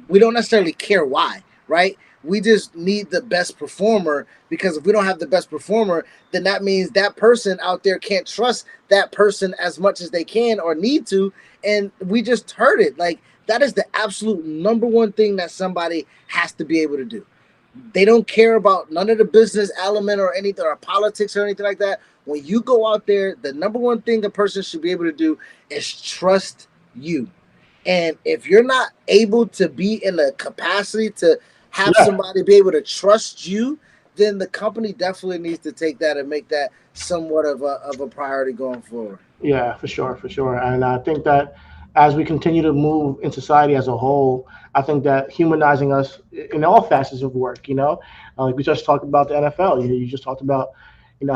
we don't necessarily care why, right? We just need the best performer, because if we don't have the best performer, then that means that person out there can't trust that person as much as they can or need to. And we just heard it. Like, that is the absolute number one thing that somebody has to be able to do. They don't care about none of the business element or anything or politics or anything like that. When you go out there, the number one thing a person should be able to do is trust you. And if you're not able to be in a capacity to have Yeah. somebody be able to trust you, then the company definitely needs to take that and make that somewhat of a priority going forward. Yeah, for sure, for sure. And I think that as we continue to move in society as a whole, I think that humanizing us in all facets of work, like we just talked about the NFL, you just talked about,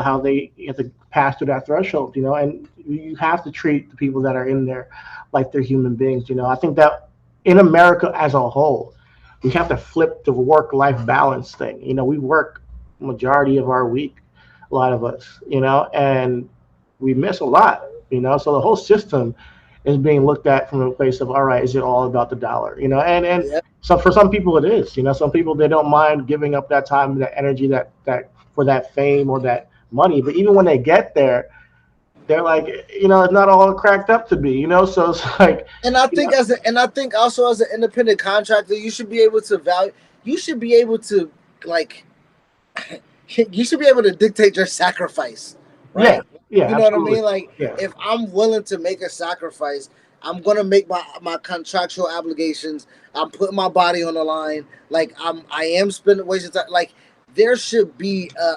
how they have to pass through that threshold, and you have to treat the people that are in there like they're human beings. I think that in America as a whole, we have to flip the work-life balance thing. We work majority of our week, a lot of us, and we miss a lot, so the whole system is being looked at from a place of, all right, is it all about the dollar, and Yeah. so for some people it is, some people, they don't mind giving up that time and that energy, that for that fame or that money, but even when they get there, they're like, it's not all cracked up to be, so it's like, And I you know think I think also as an independent contractor, you should be able to value. You should be able to, like, you should be able to dictate your sacrifice, yeah, right? yeah, You know what I absolutely, mean? Like, yeah. if I'm willing to make a sacrifice, I'm gonna make my contractual obligations. I'm putting my body on the line. Like, I am spending wasting time. Like, there should be a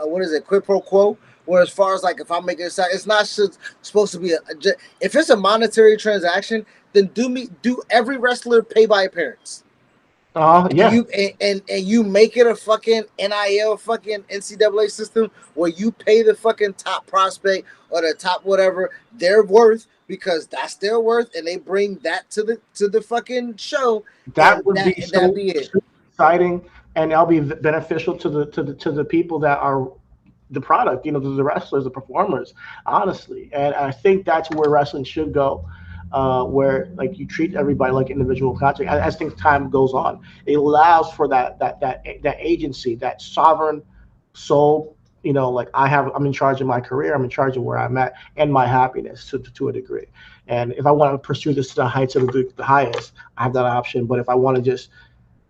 what is it, quid pro quo. Where as far as like if I'm making a sac, it's not supposed to be if it's a monetary transaction, then do every wrestler pay by appearance, and Yeah. you make it a fucking NIL fucking NCAA system where you pay the fucking top prospect or the top whatever their worth, because that's their worth, and they bring that to the fucking show, That would be and that so be it. exciting, and that'll be beneficial to the people that are the product, the wrestlers, the performers, honestly. And I think that's where wrestling should go, where like you treat everybody like individual contract. As things time goes on, it allows for that agency, that sovereign soul. Like I'm in charge of my career. I'm in charge of where I'm at and my happiness to a degree. And if I want to pursue this to the heights of the highest, I have that option. But if I want to just,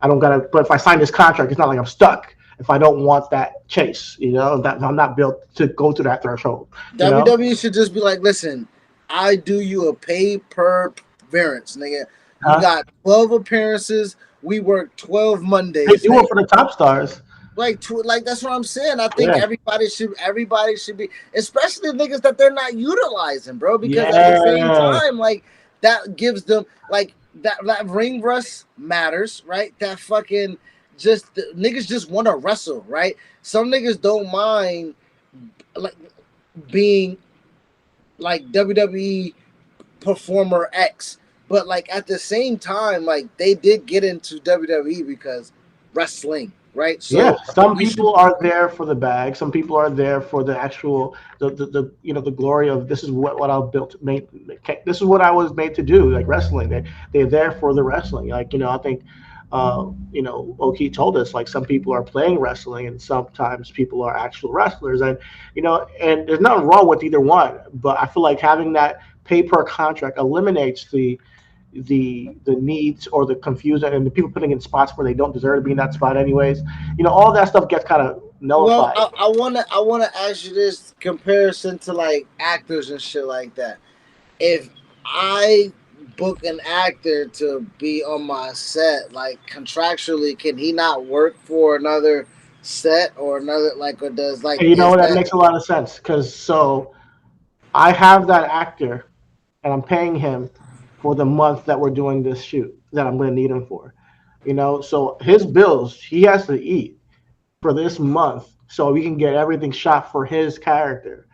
I don't gotta. But if I sign this contract, it's not like I'm stuck. If I don't want that chase, that I'm not built to go to that threshold. WWE should just be like, listen, I do you a pay per appearance, nigga. You Huh? got 12 appearances. We work 12 They Mondays, do nigga. it for the top stars. Like that's what I'm saying. I think Yeah, everybody should be, especially niggas that they're not utilizing, bro. Because at the same yeah. time, like, that gives them, like, that ring rust matters, right? That fucking just niggas just want to wrestle, right? Some niggas don't mind, like, being like WWE performer X, but like at the same time, like, they did get into WWE because wrestling, right? Yeah, So some you should. people are there for the bag. Some people are there for the actual the glory of, this is what I built made. This is what I was made to do, like wrestling. They're there for the wrestling. Like, I think Oki told us, like, some people are playing wrestling and sometimes people are actual wrestlers, and and there's nothing wrong with either one. But I feel like having that pay per contract eliminates the needs or the confusion and the people putting in spots where they don't deserve to be in that spot anyways. All that stuff gets kind of Well, nullified. I wanna ask you this comparison to like actors and shit like that. If I book an actor to be on my set, like contractually, can he not work for another set or another like or does like And you is know, that that makes a lot of sense because so I have that actor and I'm paying him for the month that we're doing this shoot that I'm going to need him for. You know, so his bills, he has to eat for this month so we can get everything shot for his character.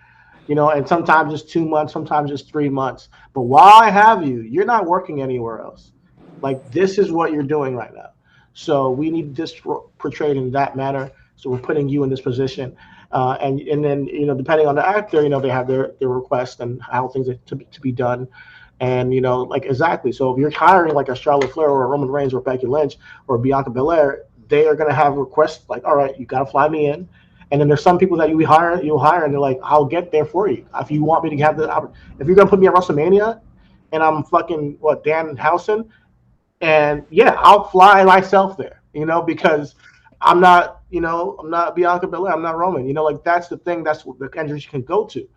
You know, and sometimes it's 2 months, sometimes it's 3 months. But while I have you, you're not working anywhere else. Like this is what you're doing right now. So we need this portrayed in that manner. So we're putting you in this position, and then depending on the actor, they have their request and how things are to be done, and like exactly. So if you're hiring like a Charlotte Flair or a Roman Reigns or Becky Lynch or Bianca Belair, they are going to have requests like, all right, you got to fly me in, and then there's some people that you'll hire, and they're like, I'll get there for you. If you want me to have if you're gonna put me at WrestleMania, and I'm fucking what Dan Housen, and yeah, I'll fly myself there. Because I'm not Bianca Belair, I'm not Roman. Like that's the thing. That's what the countries you can go to.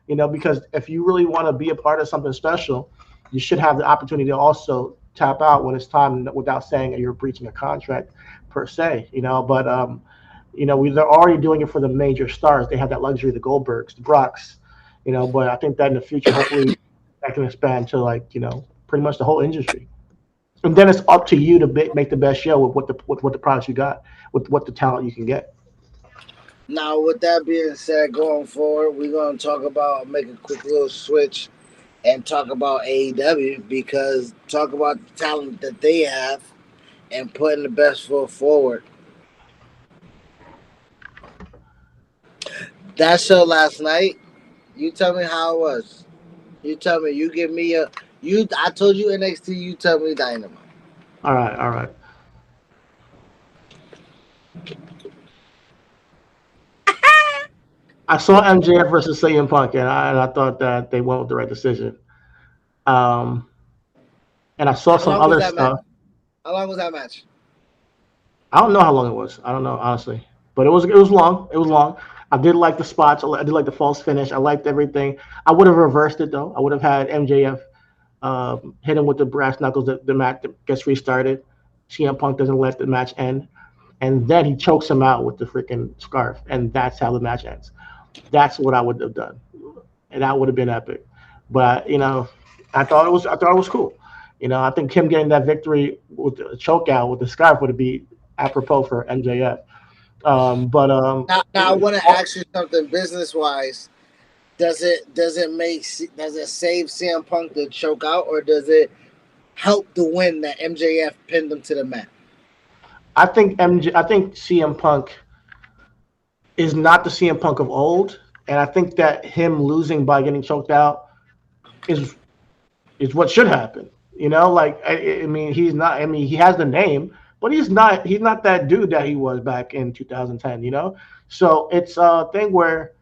Because if you really want to be a part of something special, you should have the opportunity to also tap out when it's time without saying that you're breaching a contract per se. They're already doing it for the major stars. They have that luxury, the Goldbergs, the Brocks, but I think that in the future, hopefully, that can expand to like, pretty much the whole industry. And then it's up to you to make the best show with what the products you got, with what the talent you can get. now with that being said, going forward, we're gonna talk about make a quick little switch and talk about AEW because talk about the talent that they have and putting the best foot forward. That show last night, you tell me how it was. You tell me. You give me a you. I told you NXT. You tell me Dynamite. All right, all right. I saw MJF versus CM Punk, and I thought that they went with the right decision. Um, and I saw How some long was other that match? stuff. How long was that match? I don't know how long it was. I don't know honestly, but it was long. It was long. I did like the spots. I did like the false finish. I liked everything. I would have reversed it though. I would have had MJF hit him with the brass knuckles. The match gets restarted. CM Punk doesn't let the match end, and then he chokes him out with the freaking scarf, and that's how the match ends. That's what I would have done, and that would have been epic. But I thought it was cool. I think him getting that victory with the choke out with the scarf would be apropos for MJF. Now I want to ask you something business wise. Does it save CM Punk to choke out, or does it help the win that MJF pinned him to the mat? I think CM Punk is not the CM Punk of old, and I think that him losing by getting choked out is is what should happen. Like I mean, he's not. I mean, he has the name, but he's not that dude that he was back in 2010. So it's a thing where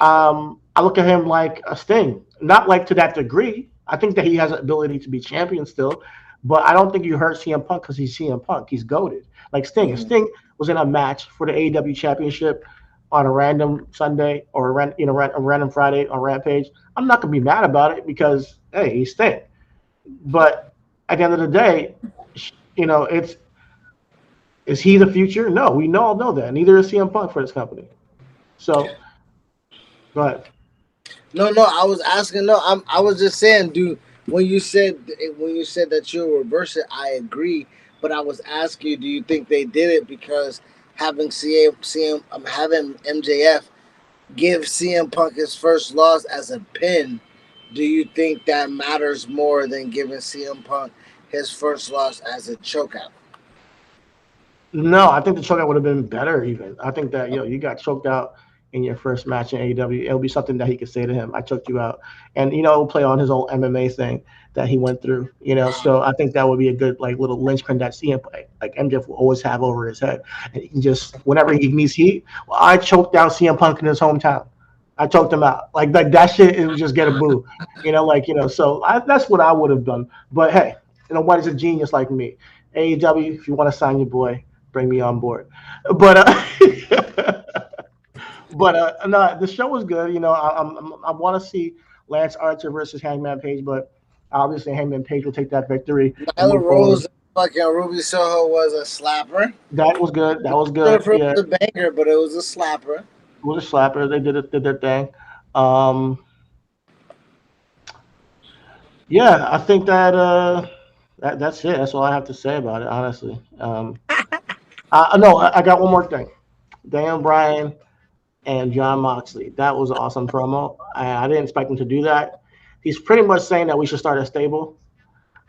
I look at him like a Sting, not like to that degree. I think that he has an ability to be champion still, but I don't think you hurt CM Punk because he's CM Punk. He's goaded like Sting. If Mm-hmm. Sting was in a match for the AEW Championship on a random Sunday or a random Friday on Rampage, I'm not gonna be mad about it because hey, he's Sting. But at the end of the day, it's is he the future? No, we all know that. Neither is CM Punk for this company. So, go ahead. No, no, I was asking. No, I was just saying, dude. When you said that you'll reverse it, I agree. But I was asking you, do you think they did it because having having MJF give CM Punk his first loss as a pin? Do you think that matters more than giving CM Punk his first loss as a chokeout? No, I think the chokeout would have been better. Even I think that you got choked out in your first match in AEW. It'll be something that he could say to him, "I choked you out," and it'll play on his old MMA thing that he went through. So I think that would be a good like little linchpin that CM like MJF will always have over his head, and he can just whenever he meets heat, well, I choked out CM Punk in his hometown. I choked him out like that shit. It would just get a boo. So that's what I would have done. But hey, nobody's a genius like me. AEW, if you want to sign your boy, bring me on board. But but no, the show was good. I want to see Lance Archer versus Hangman Page, but obviously Hangman Page will take that victory and Nyla move forward. Rose, fucking Ruby Soho was a slapper. That was good. That was It good. was Yeah, a banger, but it was a slapper. it was a slapper. They did their thing. Um, yeah, I think that's it. That's all I have to say about it, honestly. No, I got one more thing. Daniel Bryan and John Moxley. That was an awesome promo. I didn't expect him to do that. He's pretty much saying that we should start a stable,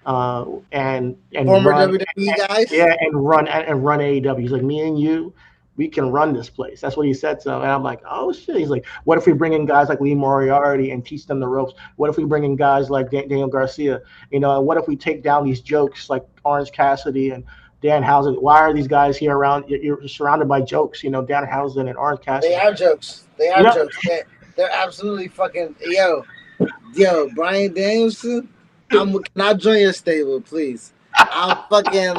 and Former run, WWE guys. yeah, and run AEW. He's like, me and you, we can run this place. That's what he said to him. And I'm like, oh shit. He's like, what if we bring in guys like Lee Moriarty and teach them the ropes? What if we bring in guys like Daniel Garcia? And what if we take down these jokes like Orange Cassidy and Danhausen? Why are these guys here around? You're surrounded by jokes, Danhausen and Orange Cassidy. They are jokes. They are jokes. They're absolutely fucking Brian Danielson. Can I join your stable, please? I'll fucking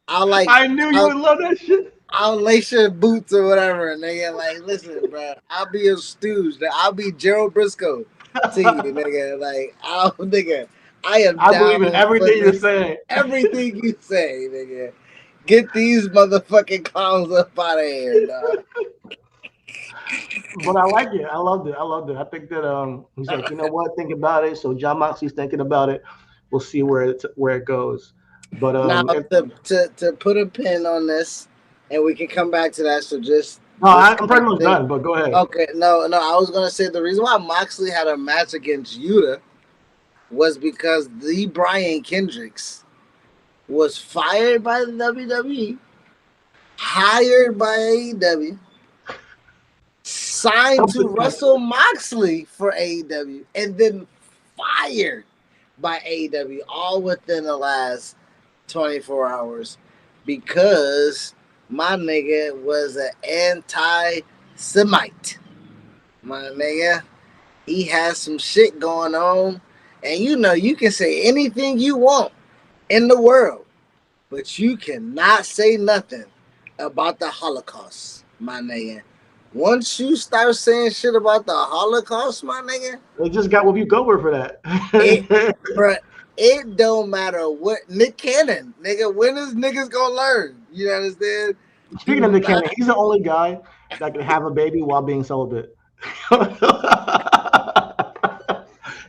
I knew you would love that shit. I'll lace your boots or whatever, nigga. Like, listen, bro. I'll be a stooge. I'll be Gerald Briscoe to you, nigga. Like, nigga. I believe in everything you're saying. Everything you say, nigga. Get these motherfucking clowns up out of here, dog. But I like it. I loved it. I think that he's like, you know what? Think about it. So John Moxley's thinking about it. We'll see where it goes. But now to put a pin on this, and we can come back to that. So I'm pretty much done. But go ahead. Okay, no. I was gonna say the reason why Moxley had a match against Yuta was because the Brian Kendricks was fired by the WWE, hired by AEW, signed to wrestle Moxley for AEW, and then fired by AEW all within the last 24 hours because my nigga was an anti-Semite. My nigga, he has some shit going on, and you can say anything you want in the world, but you cannot say nothing about the Holocaust, my nigga. Once you start saying shit about the Holocaust, my nigga, they just got Whoopi Goldberg for that. It don't matter what Nick Cannon, nigga. When is niggas gonna learn? You understand? Speaking of Nick Cannon, he's the only guy that can have a baby while being celibate.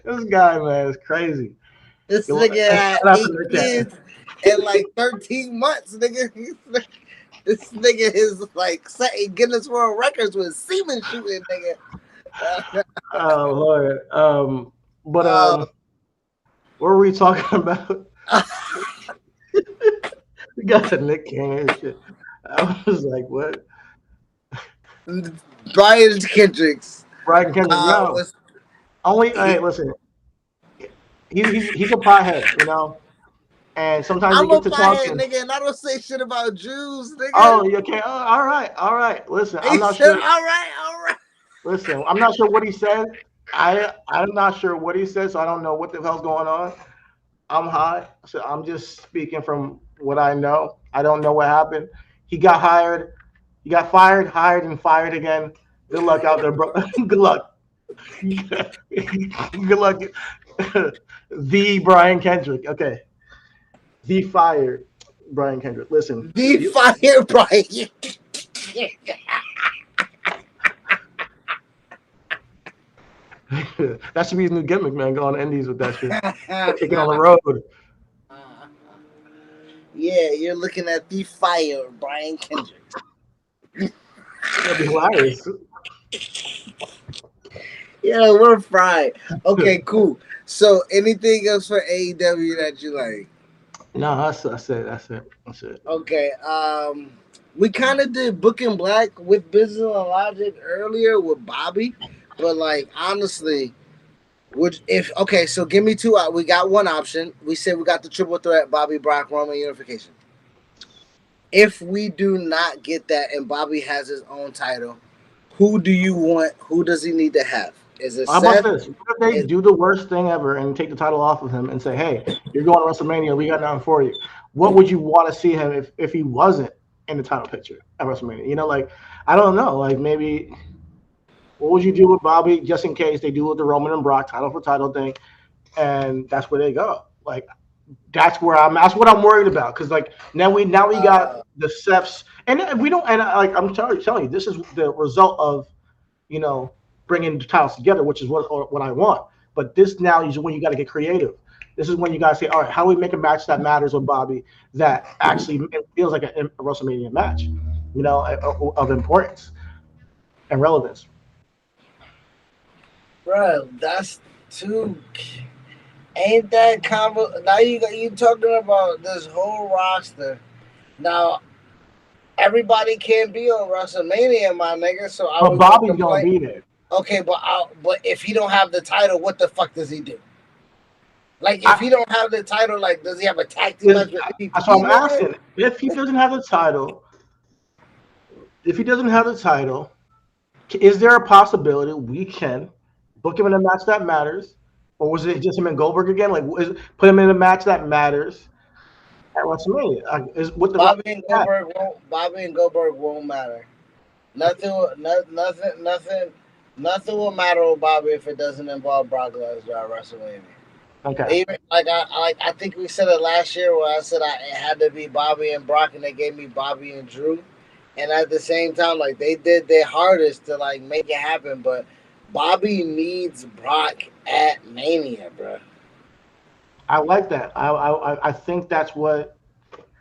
This guy, man, is crazy. This nigga had 8 kids in like 13 months, nigga. This nigga is like setting Guinness World Records with semen shooting, nigga. Oh Lord. What were we talking about? We got the Nick Cannon shit. I was like, what? Brian Kendricks. Hey, listen. He's a pothead, and sometimes I'm he gets to talking. Nigga, and I don't say shit about Jews, nigga. Oh, okay. All right. Listen, I'm not sure. All right. Listen, I'm not sure what he said. I'm not sure what he said, so I don't know what the hell's going on. I'm high, so I'm just speaking from what I know. I don't know what happened. He got hired. He got fired, hired, and fired again. Good luck out there, bro. Good luck. Good luck. The Brian Kendrick. Okay. The fired Brian Kendrick. Listen. The fired Brian. That should be his new gimmick, man. Go on Indies with that shit. Taking on the road. Yeah, you're looking at the fire, Brian Kendrick. That'd be hilarious. Yeah, we're fried. Okay, cool. So, anything else for AEW that you like? No, that's it. Okay. We kind of did Booking Black with Business and Logic earlier with Bobby, but like honestly, so give me two. We got one option. We said we got the triple threat: Bobby, Brock, Roman unification. If we do not get that and Bobby has his own title, who do you want? Who does he need to have? Is it How Seth? about this? What if they do the worst thing ever and take the title off of him and say, hey, you're going to WrestleMania, we got nothing for you. What would you want to see him if he wasn't in the title picture at WrestleMania? I don't know. Like maybe What would you do with Bobby just in case they do with the Roman and Brock title for title thing, and that's where they go. Like that's what I'm worried about because like now we got the Seths and we don't and like I'm telling you this is the result of you know bringing the titles together, which is what I want. But this now is when you got to get creative. This is when you got to say, all right, how do we make a match that matters with Bobby that actually feels like a WrestleMania match, of importance and relevance. Bro, that's too. Ain't that convo? Now you talking about this whole roster. Now everybody can't be on WrestleMania, my nigga. So I But was gonna Bobby's gonna complain. be there. Okay, but if he don't have the title, what the fuck does he do? Like if he don't have the title, like does he have a tag team match with MVP? That's what I'm asking. If he doesn't have the title, is there a possibility we can book him in a match that matters, or was it just him and Goldberg again? Like, put him in a match that matters at WrestleMania? Is what the Bobby and Goldberg won't matter. Nothing will matter with Bobby if it doesn't involve Brock Lesnar at WrestleMania. Okay. Even I think we said it last year where I said it had to be Bobby and Brock, and they gave me Bobby and Drew. And at the same time, like they did their hardest to like make it happen, but Bobby needs Brock at Mania, bro. I like that. I think that's what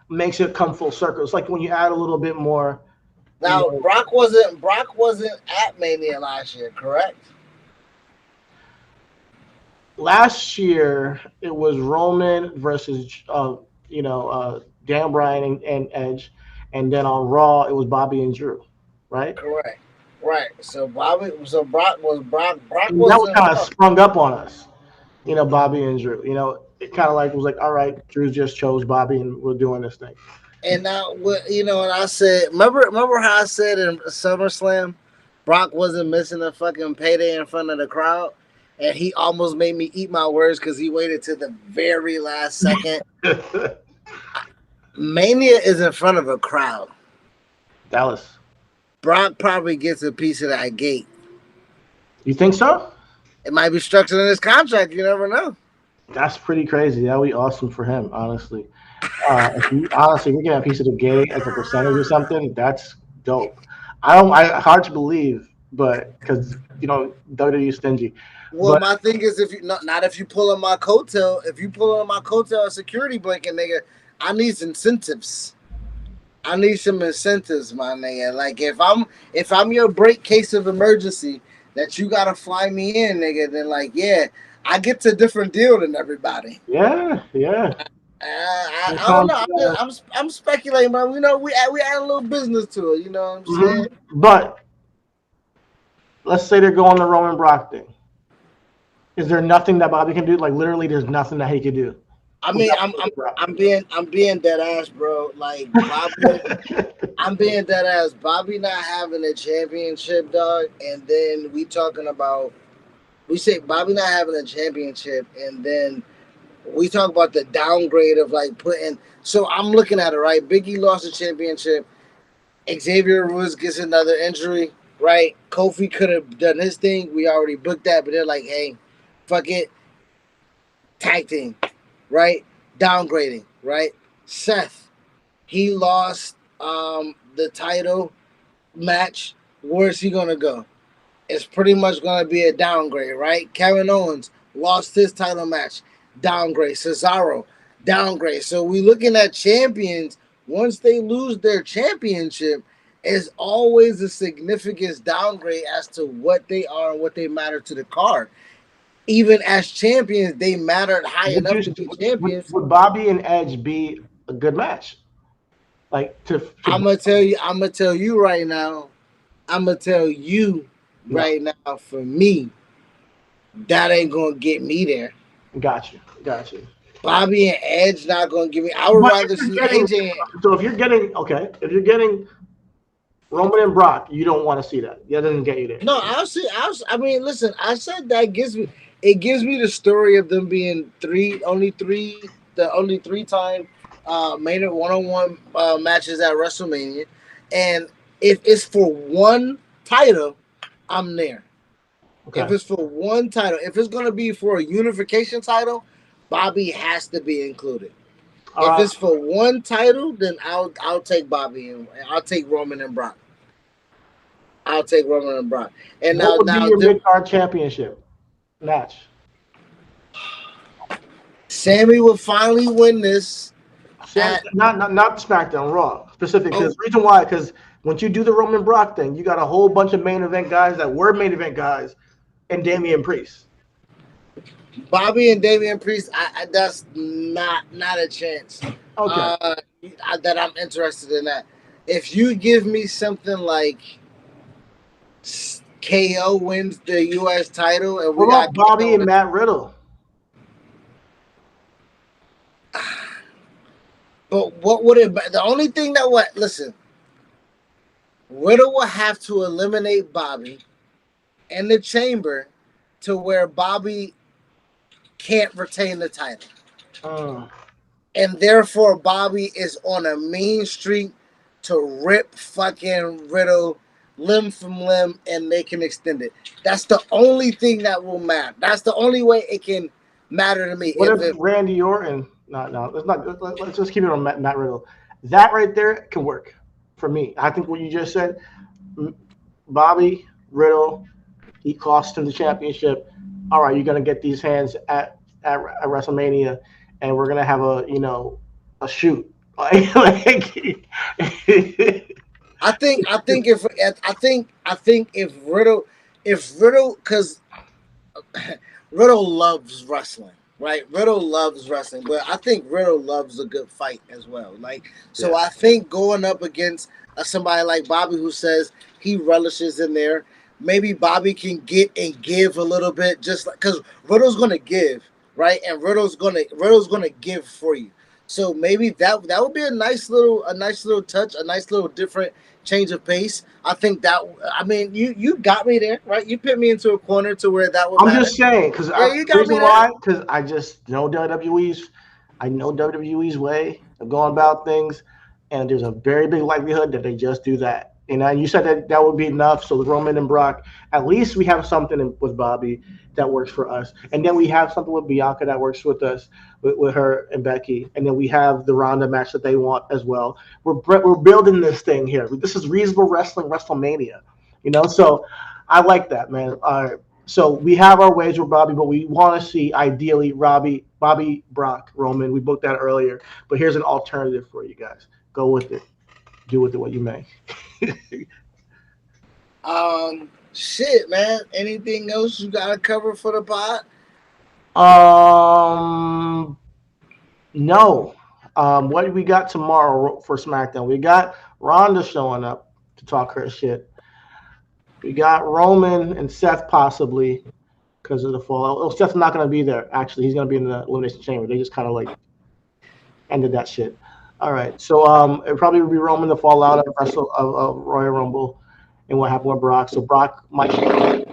makes it come full circle. It's like when you add a little bit more. Now Brock wasn't at Mania last year, correct? Last year it was Roman versus Dan Bryan and Edge, and then on Raw it was Bobby and Drew, right? Correct. Right. So Brock was Brock And that was wasn't kind of sprung up on us, Bobby and Drew. It kind of like was like, all right, Drew just chose Bobby, and we're doing this thing. And now, and I said, remember how I said in SummerSlam, Brock wasn't missing a fucking payday in front of the crowd, and he almost made me eat my words because he waited to the very last second. Mania is in front of a crowd. Dallas. Brock probably gets a piece of that gate. You think so? It might be structured in his contract. You never know. That's pretty crazy. That would be awesome for him, honestly. If you honestly looking at a piece of the gate as a percentage or something, that's dope. Hard to believe, but because WWE stingy. Well, my thing is, if you not if you pull on my coattail, if you pull on my coattail, a security blanket, nigga, I need incentives. I need some incentives, my nigga. Like if I'm your break case of emergency that you gotta fly me in, nigga, then like I get to a different deal than everybody. Yeah. I don't know. I'm speculating, but we add a little business to it. You know what I'm saying? But let's say they're going the Roman Brock thing. Is there nothing that Bobby can do? Like literally, there's nothing that he could do. I mean, I'm being dead ass, bro. Like Bobby, I'm being dead ass. Bobby not having a championship, dog, and then we say Bobby not having a championship, and then we talk about the downgrade of like putting. So I'm looking at it right. Biggie lost the championship. Xavier Woods gets another injury, right? Kofi could have done his thing. We already booked that, but they're like, hey, fuck it, tag team. Right? Downgrading, right? Seth, he lost the title match. Where's he gonna go? It's pretty much gonna be a downgrade, right? Kevin Owens lost his title match. Downgrade. Cesaro, downgrade. So we looking at champions. Once they lose their championship, it's always a significant downgrade as to what they are and what they matter to the card. Even as champions, they mattered high enough to be champions. Would Bobby and Edge be a good match? Like I'm gonna tell you right now. For me, that ain't gonna get me there. Got you. Bobby and Edge not gonna give me. I would rather see AJ. So if you're getting Roman and Brock, you don't want to see that. That doesn't get you there. No, I mean, listen. I said that gives me the story of them being the only three time main one-on-one matches at WrestleMania, and if it's for one title, I'm there. Okay. If it's for one title, if it's gonna be for a unification title, Bobby has to be included. If Uh, it's for one title, then I'll take Bobby and I'll take Roman and Brock. I'll take Roman and Brock. And what would be now your mid card championship match? Sammy will finally win this Sam, at not SmackDown, Raw specific. Because oh reason why, because once you do the Roman Brock thing, you got a whole bunch of main event guys that were main event guys, and Damian Priest. Bobby and Damian Priest. That's not a chance. Okay. That I'm interested in that. If you give me something like KO wins the U.S. title and we What got about Bobby KO, and Matt Riddle? but what would it? The only thing that what listen, Riddle will have to eliminate Bobby in the chamber to where Bobby can't retain the title. Uh, And therefore Bobby is on a mean streak to rip fucking Riddle limb from limb and they can extend it. That's the only thing that will matter. That's the only way it can matter to me. what if Randy Orton? No, let's not. Let's just keep it on Matt Riddle. That right there can work for me. I think what you just said, Bobby Riddle, he cost him the championship. All right, you're gonna get these hands at WrestleMania, and we're gonna have a shoot. I think if Riddle because Riddle loves wrestling, right? Riddle loves wrestling, but I think Riddle loves a good fight as well. Like, so Yeah. I think going up against somebody like Bobby who says he relishes in there, maybe Bobby can get and give a little bit, just like because Riddle's gonna give, right? And Riddle's gonna give for you. So maybe that would be a nice little touch, a nice little different change of pace. I think that I mean you got me there, right? You put me into a corner to where that would I'm matter. just saying because Yeah, the you got me reason there. why, because I just know I know WWE's way of going about things, and there's a very big likelihood that they just do that. And you said that that would be enough. So with Roman and Brock, at least we have something with Bobby that works for us, and then we have something with Bianca that works with us, with her and Becky, and then we have the Ronda match that they want as well. We're building this thing here. This is reasonable wrestling WrestleMania, So I like that, man. So we have our ways with Bobby, but we want to see ideally Bobby, Brock, Roman. We booked that earlier, but here's an alternative for you guys. Go with it. Do with it what you may. Shit, man. Anything else you gotta cover for the pod? um, no. What do we got tomorrow for SmackDown? We got Ronda showing up to talk her shit. We got Roman and Seth possibly because of the fallout. Oh, Seth's not going to be there. Actually, he's going to be in the Elimination Chamber. They just kind of like ended that shit. All right, so it probably would be Roman the fallout of Royal Rumble and what happened with Brock. So Brock might show up.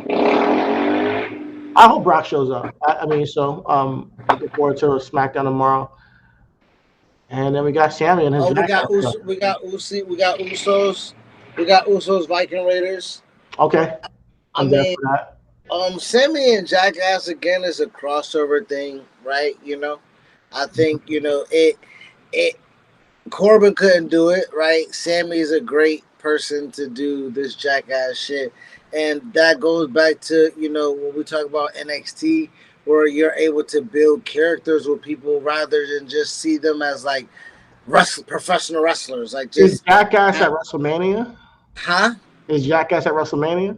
I hope Brock shows up. I mean, so looking forward to SmackDown tomorrow. And then we got Sammy and his Oh, Jackass stuff. we got Usos, Viking Raiders. Okay, I I'm there mean, for that. Sammy and Jackass again is a crossover thing, right? I think it. Corbin couldn't do it, right? Sammy's a great person to do this Jackass shit, and that goes back to when we talk about NXT, where you're able to build characters with people rather than just see them as like professional wrestlers, like Is just Jackass at WrestleMania? huh? Is Jackass at WrestleMania,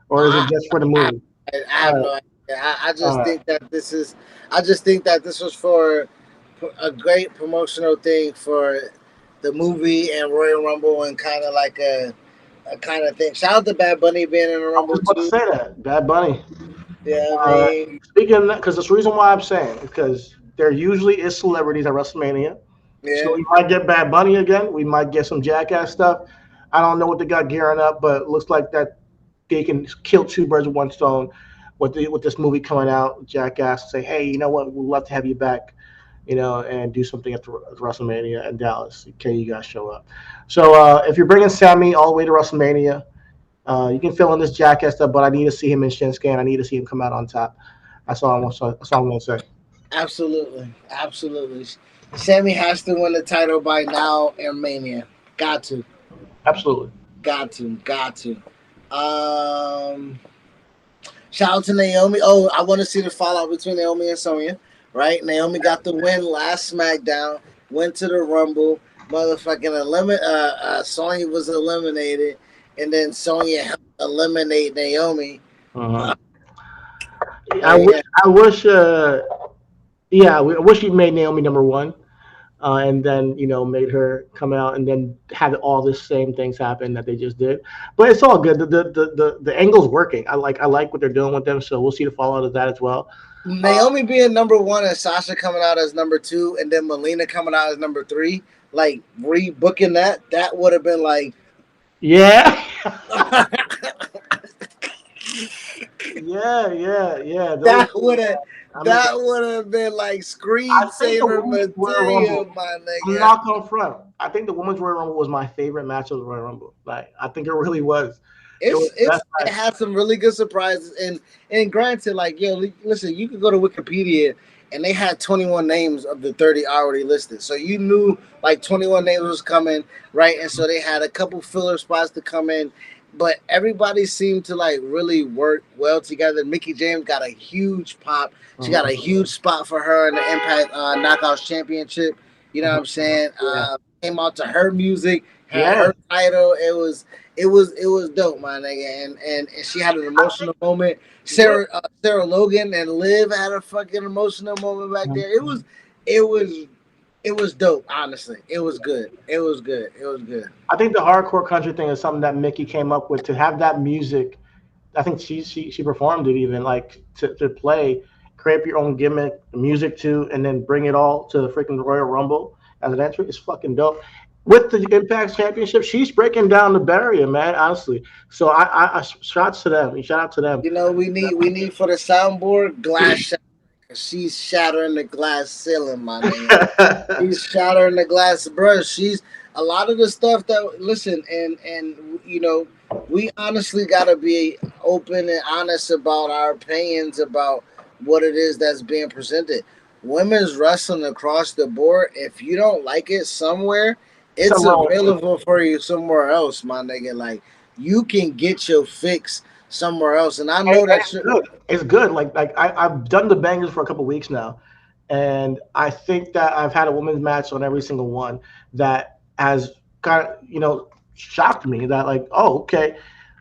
or is it I, just for the I, movie? I All have right, no idea. I all just right. think that I just think that this was for a great promotional thing for the movie and Royal Rumble and kind of like a kind of thing. Shout out to Bad Bunny being in the I was Rumble about to too. say that. Bad Bunny. Yeah, I Uh, mean, Speaking of that, because that's the reason why I'm saying, because there usually is celebrities at WrestleMania. So yeah. we might get Bad Bunny again. We might get some Jackass stuff. I don't know what they got gearing up, but it looks like that they can kill two birds with one stone with this movie coming out, Jackass. Say, hey, you know what? We'd love to have you back, and do something at the WrestleMania in Dallas. Okay, you guys show up. So if you're bringing Sammy all the way to WrestleMania, You can fill in this jackass stuff, but I need to see him in Shinsuke, and I need to see him come out on top. That's all I'm gonna say. Absolutely, absolutely. Sammy has to win the title by now in Mania. Got to, Absolutely. got to. Um, Shout out to Naomi. Oh, I want to see the fallout between Naomi and Sonya. Right? Naomi got the win last SmackDown. Went to the Rumble. Motherfucking Sonya was eliminated, and then Sonya helped eliminate Naomi. Uh-huh. I And wish. I wish. Yeah, I wish he made Naomi number one, and then made her come out, and then had all the same things happen that they just did. But it's all good. The angle's working. I like what they're doing with them. So we'll see the fallout of that as well. Naomi being number one and Sasha coming out as number two, and then Melina coming out as number three, like rebooking that would have been like, Yeah. Yeah. that would have I mean, that would have been like I think the screensaver women's Royal material, Rumble. my I'm nigga. not gonna front. I think the women's Royal Rumble was my favorite match of the Royal Rumble. Like, I think it really was. It was the best It match. had some really good surprises, and granted, like, yo, listen, you could go to Wikipedia and they had 21 names of the 30 already listed, so you knew like 21 names was coming, right? And so they had a couple filler spots to come in, but everybody seemed to like really work well together. Mickey James got a huge pop. She got a huge spot for her in the Impact Knockouts Championship. You know what I'm saying? Yeah. Came out to her music, had Yeah. her title. It was dope, my nigga, and she had an emotional moment. Sarah Logan and Liv had a fucking emotional moment back there. It was it was dope. Honestly, it was good. It was good. It was good. I think the hardcore country thing is something that Mickey came up with to have that music. I think she performed it even like to play, create your own gimmick, music too, and then bring it all to the freaking Royal Rumble as an entry. It's fucking dope. With the Impact Championship, she's breaking down the barrier, man. Honestly, so I shout to them. Shout out to them. You know, we need for the soundboard glass shatter. She's shattering the glass ceiling, my nigga. She's shattering the glass, bro. She's a lot of the stuff that listen and we honestly gotta be open and honest about our opinions about what it is that's being presented. Women's wrestling across the board. If you don't like it somewhere, it's Somewhere else. available for you somewhere else, my nigga. Like you can get your fix somewhere else, and I know that It's good. It's good. Like I've done the bangers for a couple weeks now, and I think that I've had a women's match on every single one that has kind of shocked me. That like, oh, okay,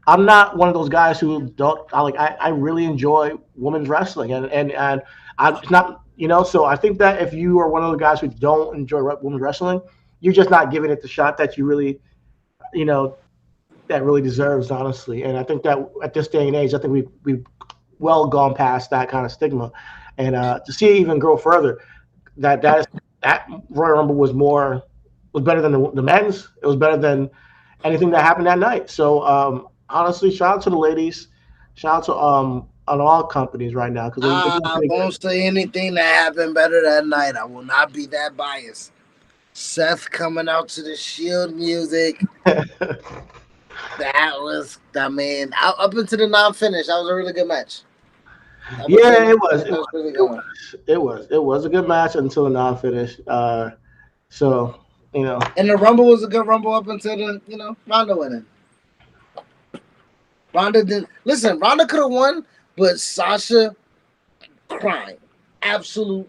I'm not one of those guys who don't. I really enjoy women's wrestling, and I'm it's not So I think that if you are one of the guys who don't enjoy women's wrestling, you're just not giving it the shot that you really you know that really deserves, honestly. And I think that at this day and age, I think we've well gone past that kind of stigma, and to see it even grow further, that Royal Rumble was better than the men's. It was better than anything that happened that night. So honestly, shout out to the ladies. Shout out to on all companies right now because I won't say anything that happened better that night. I will not be that biased. Seth coming out to the Shield music. That was, I mean, up into the non-finish. That was a really good match. Yeah, it was. It was a good match until the non-finish. So And the Rumble was a good Rumble up until the Ronda winning. Ronda didn't listen. Ronda could have won, but Sasha, crime, absolute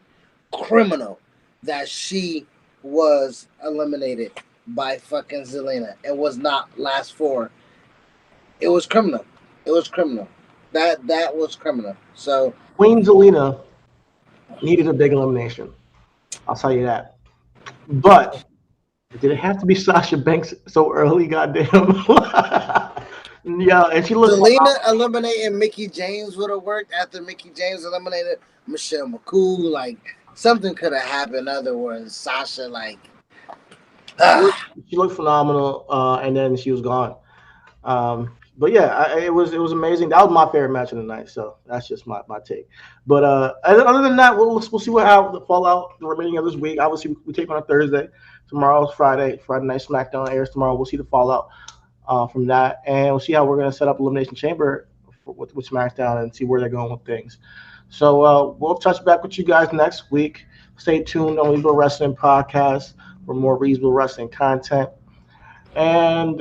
criminal that she was eliminated by fucking Zelina. It was not last four. It was criminal. It was criminal. That was criminal. So Queen Zelina needed a big elimination. I'll tell you that. But did it have to be Sasha Banks so early? Goddamn. Yeah, and she looked. Zelina eliminating Mickey James would have worked after Mickey James eliminated Michelle McCool. Like something could have happened otherwise. Sasha She looked phenomenal, and then she was gone. But yeah, it was amazing. That was my favorite match of the night. So that's just my take. But other than that, we'll see how the fallout the remaining of this week. Obviously, we take on a Thursday. Tomorrow's Friday. Friday night SmackDown airs tomorrow. We'll see the fallout. from that, and we'll see how we're going to set up Elimination Chamber with SmackDown and see where they're going with things. So we'll touch back with you guys next week. Stay tuned on Reasonable Wrestling Podcast for more Reasonable Wrestling content. And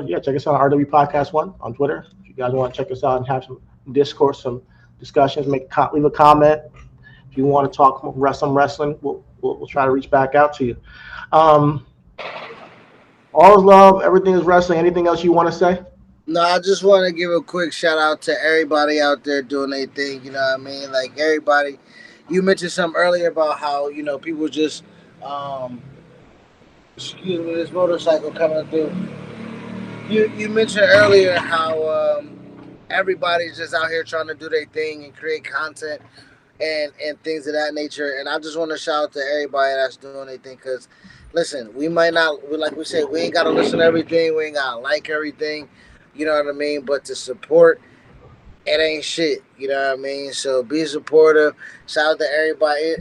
yeah, check us out on RW Podcast One on Twitter. If you guys want to check us out and have some discourse, some discussions, leave a comment. If you want to talk wrestling, we'll try to reach back out to you. All is love. Everything is wrestling. Anything else you want to say? No, I just want to give a quick shout out to everybody out there doing their thing. You know what I mean? Like everybody, you mentioned something earlier about how people just, um, excuse me, this motorcycle coming through. You mentioned earlier how everybody's just out here trying to do their thing and create content and things of that nature. And I just want to shout out to everybody that's doing their thing because, listen, we might not, like we said, we ain't got to listen to everything, we ain't got to like everything, you know what I mean? But to support, it ain't shit, you know what I mean? So be supportive. Shout out to everybody.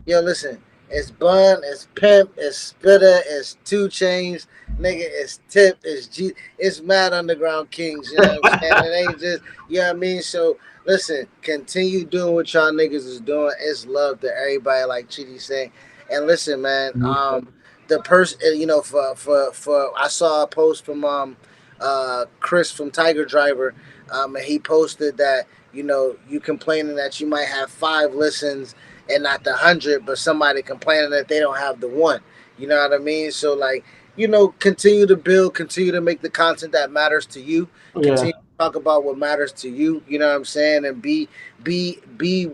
Listen, it's Bun, it's Pimp, it's Spitter, it's Two Chains, nigga, it's Tip, it's G, it's Mad Underground Kings, you know what I'm saying? It ain't just, you know what I mean? So listen, continue doing what y'all niggas is doing. It's love to everybody, like Chidi said. And listen, man, the person, for I saw a post from Chris from Tiger Driver, and he posted that you complaining that you might have 5 listens and not the 100, but somebody complaining that they don't have the 1. You know what I mean? So like, continue to build, continue to make the content that matters to you. Yeah. Continue to talk about what matters to you. You know what I'm saying? And be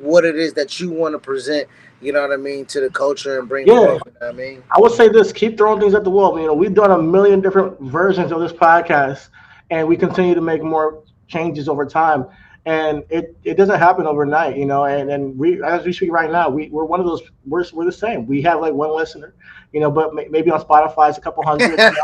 what it is that you want to present. You know what I mean, to the culture and bring Yeah. forth. You know what I mean? I would say this: keep throwing things at the wall. We've done a million different versions of this podcast, and we continue to make more changes over time. And it doesn't happen overnight, And we, as we speak right now, we're one of those. We're the same. We have like 1 listener, but maybe on Spotify it's a couple hundred, But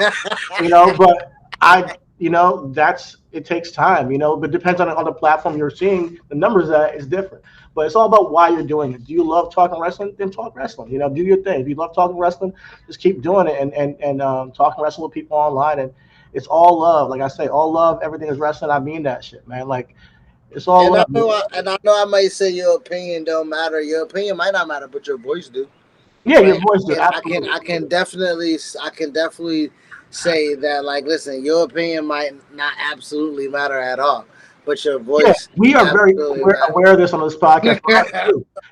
it takes time, But it depends on the platform you're seeing the numbers that is different. But it's all about why you're doing it. Do you love talking wrestling? Then talk wrestling. Do your thing. If you love talking wrestling, just keep doing it and talking wrestling with people online. And it's all love. Like I say, all love. Everything is wrestling. I mean that shit, man. Like it's all love. I know I might say your opinion don't matter. Your opinion might not matter, but your voice do. Yeah, your Right? voice do. Absolutely. I can definitely say that. Like, listen, your opinion might not absolutely matter at all, but your Yeah, voice we are very absolutely aware of this on this podcast.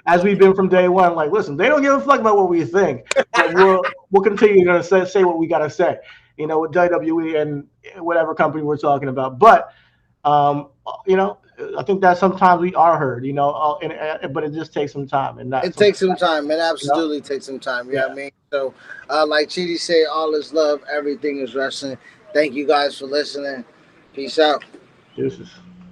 As we've been from day one, like, listen, they don't give a fuck about what we think, but we'll continue to say what we gotta say, with WWE and whatever company we're talking about. But I think that sometimes we are heard, but it just takes some time, and it takes some time. It absolutely takes some time. You know Yeah. what I mean? So, like Chidi said, all is love. Everything is wrestling. Thank you guys for listening. Peace out. Deuces.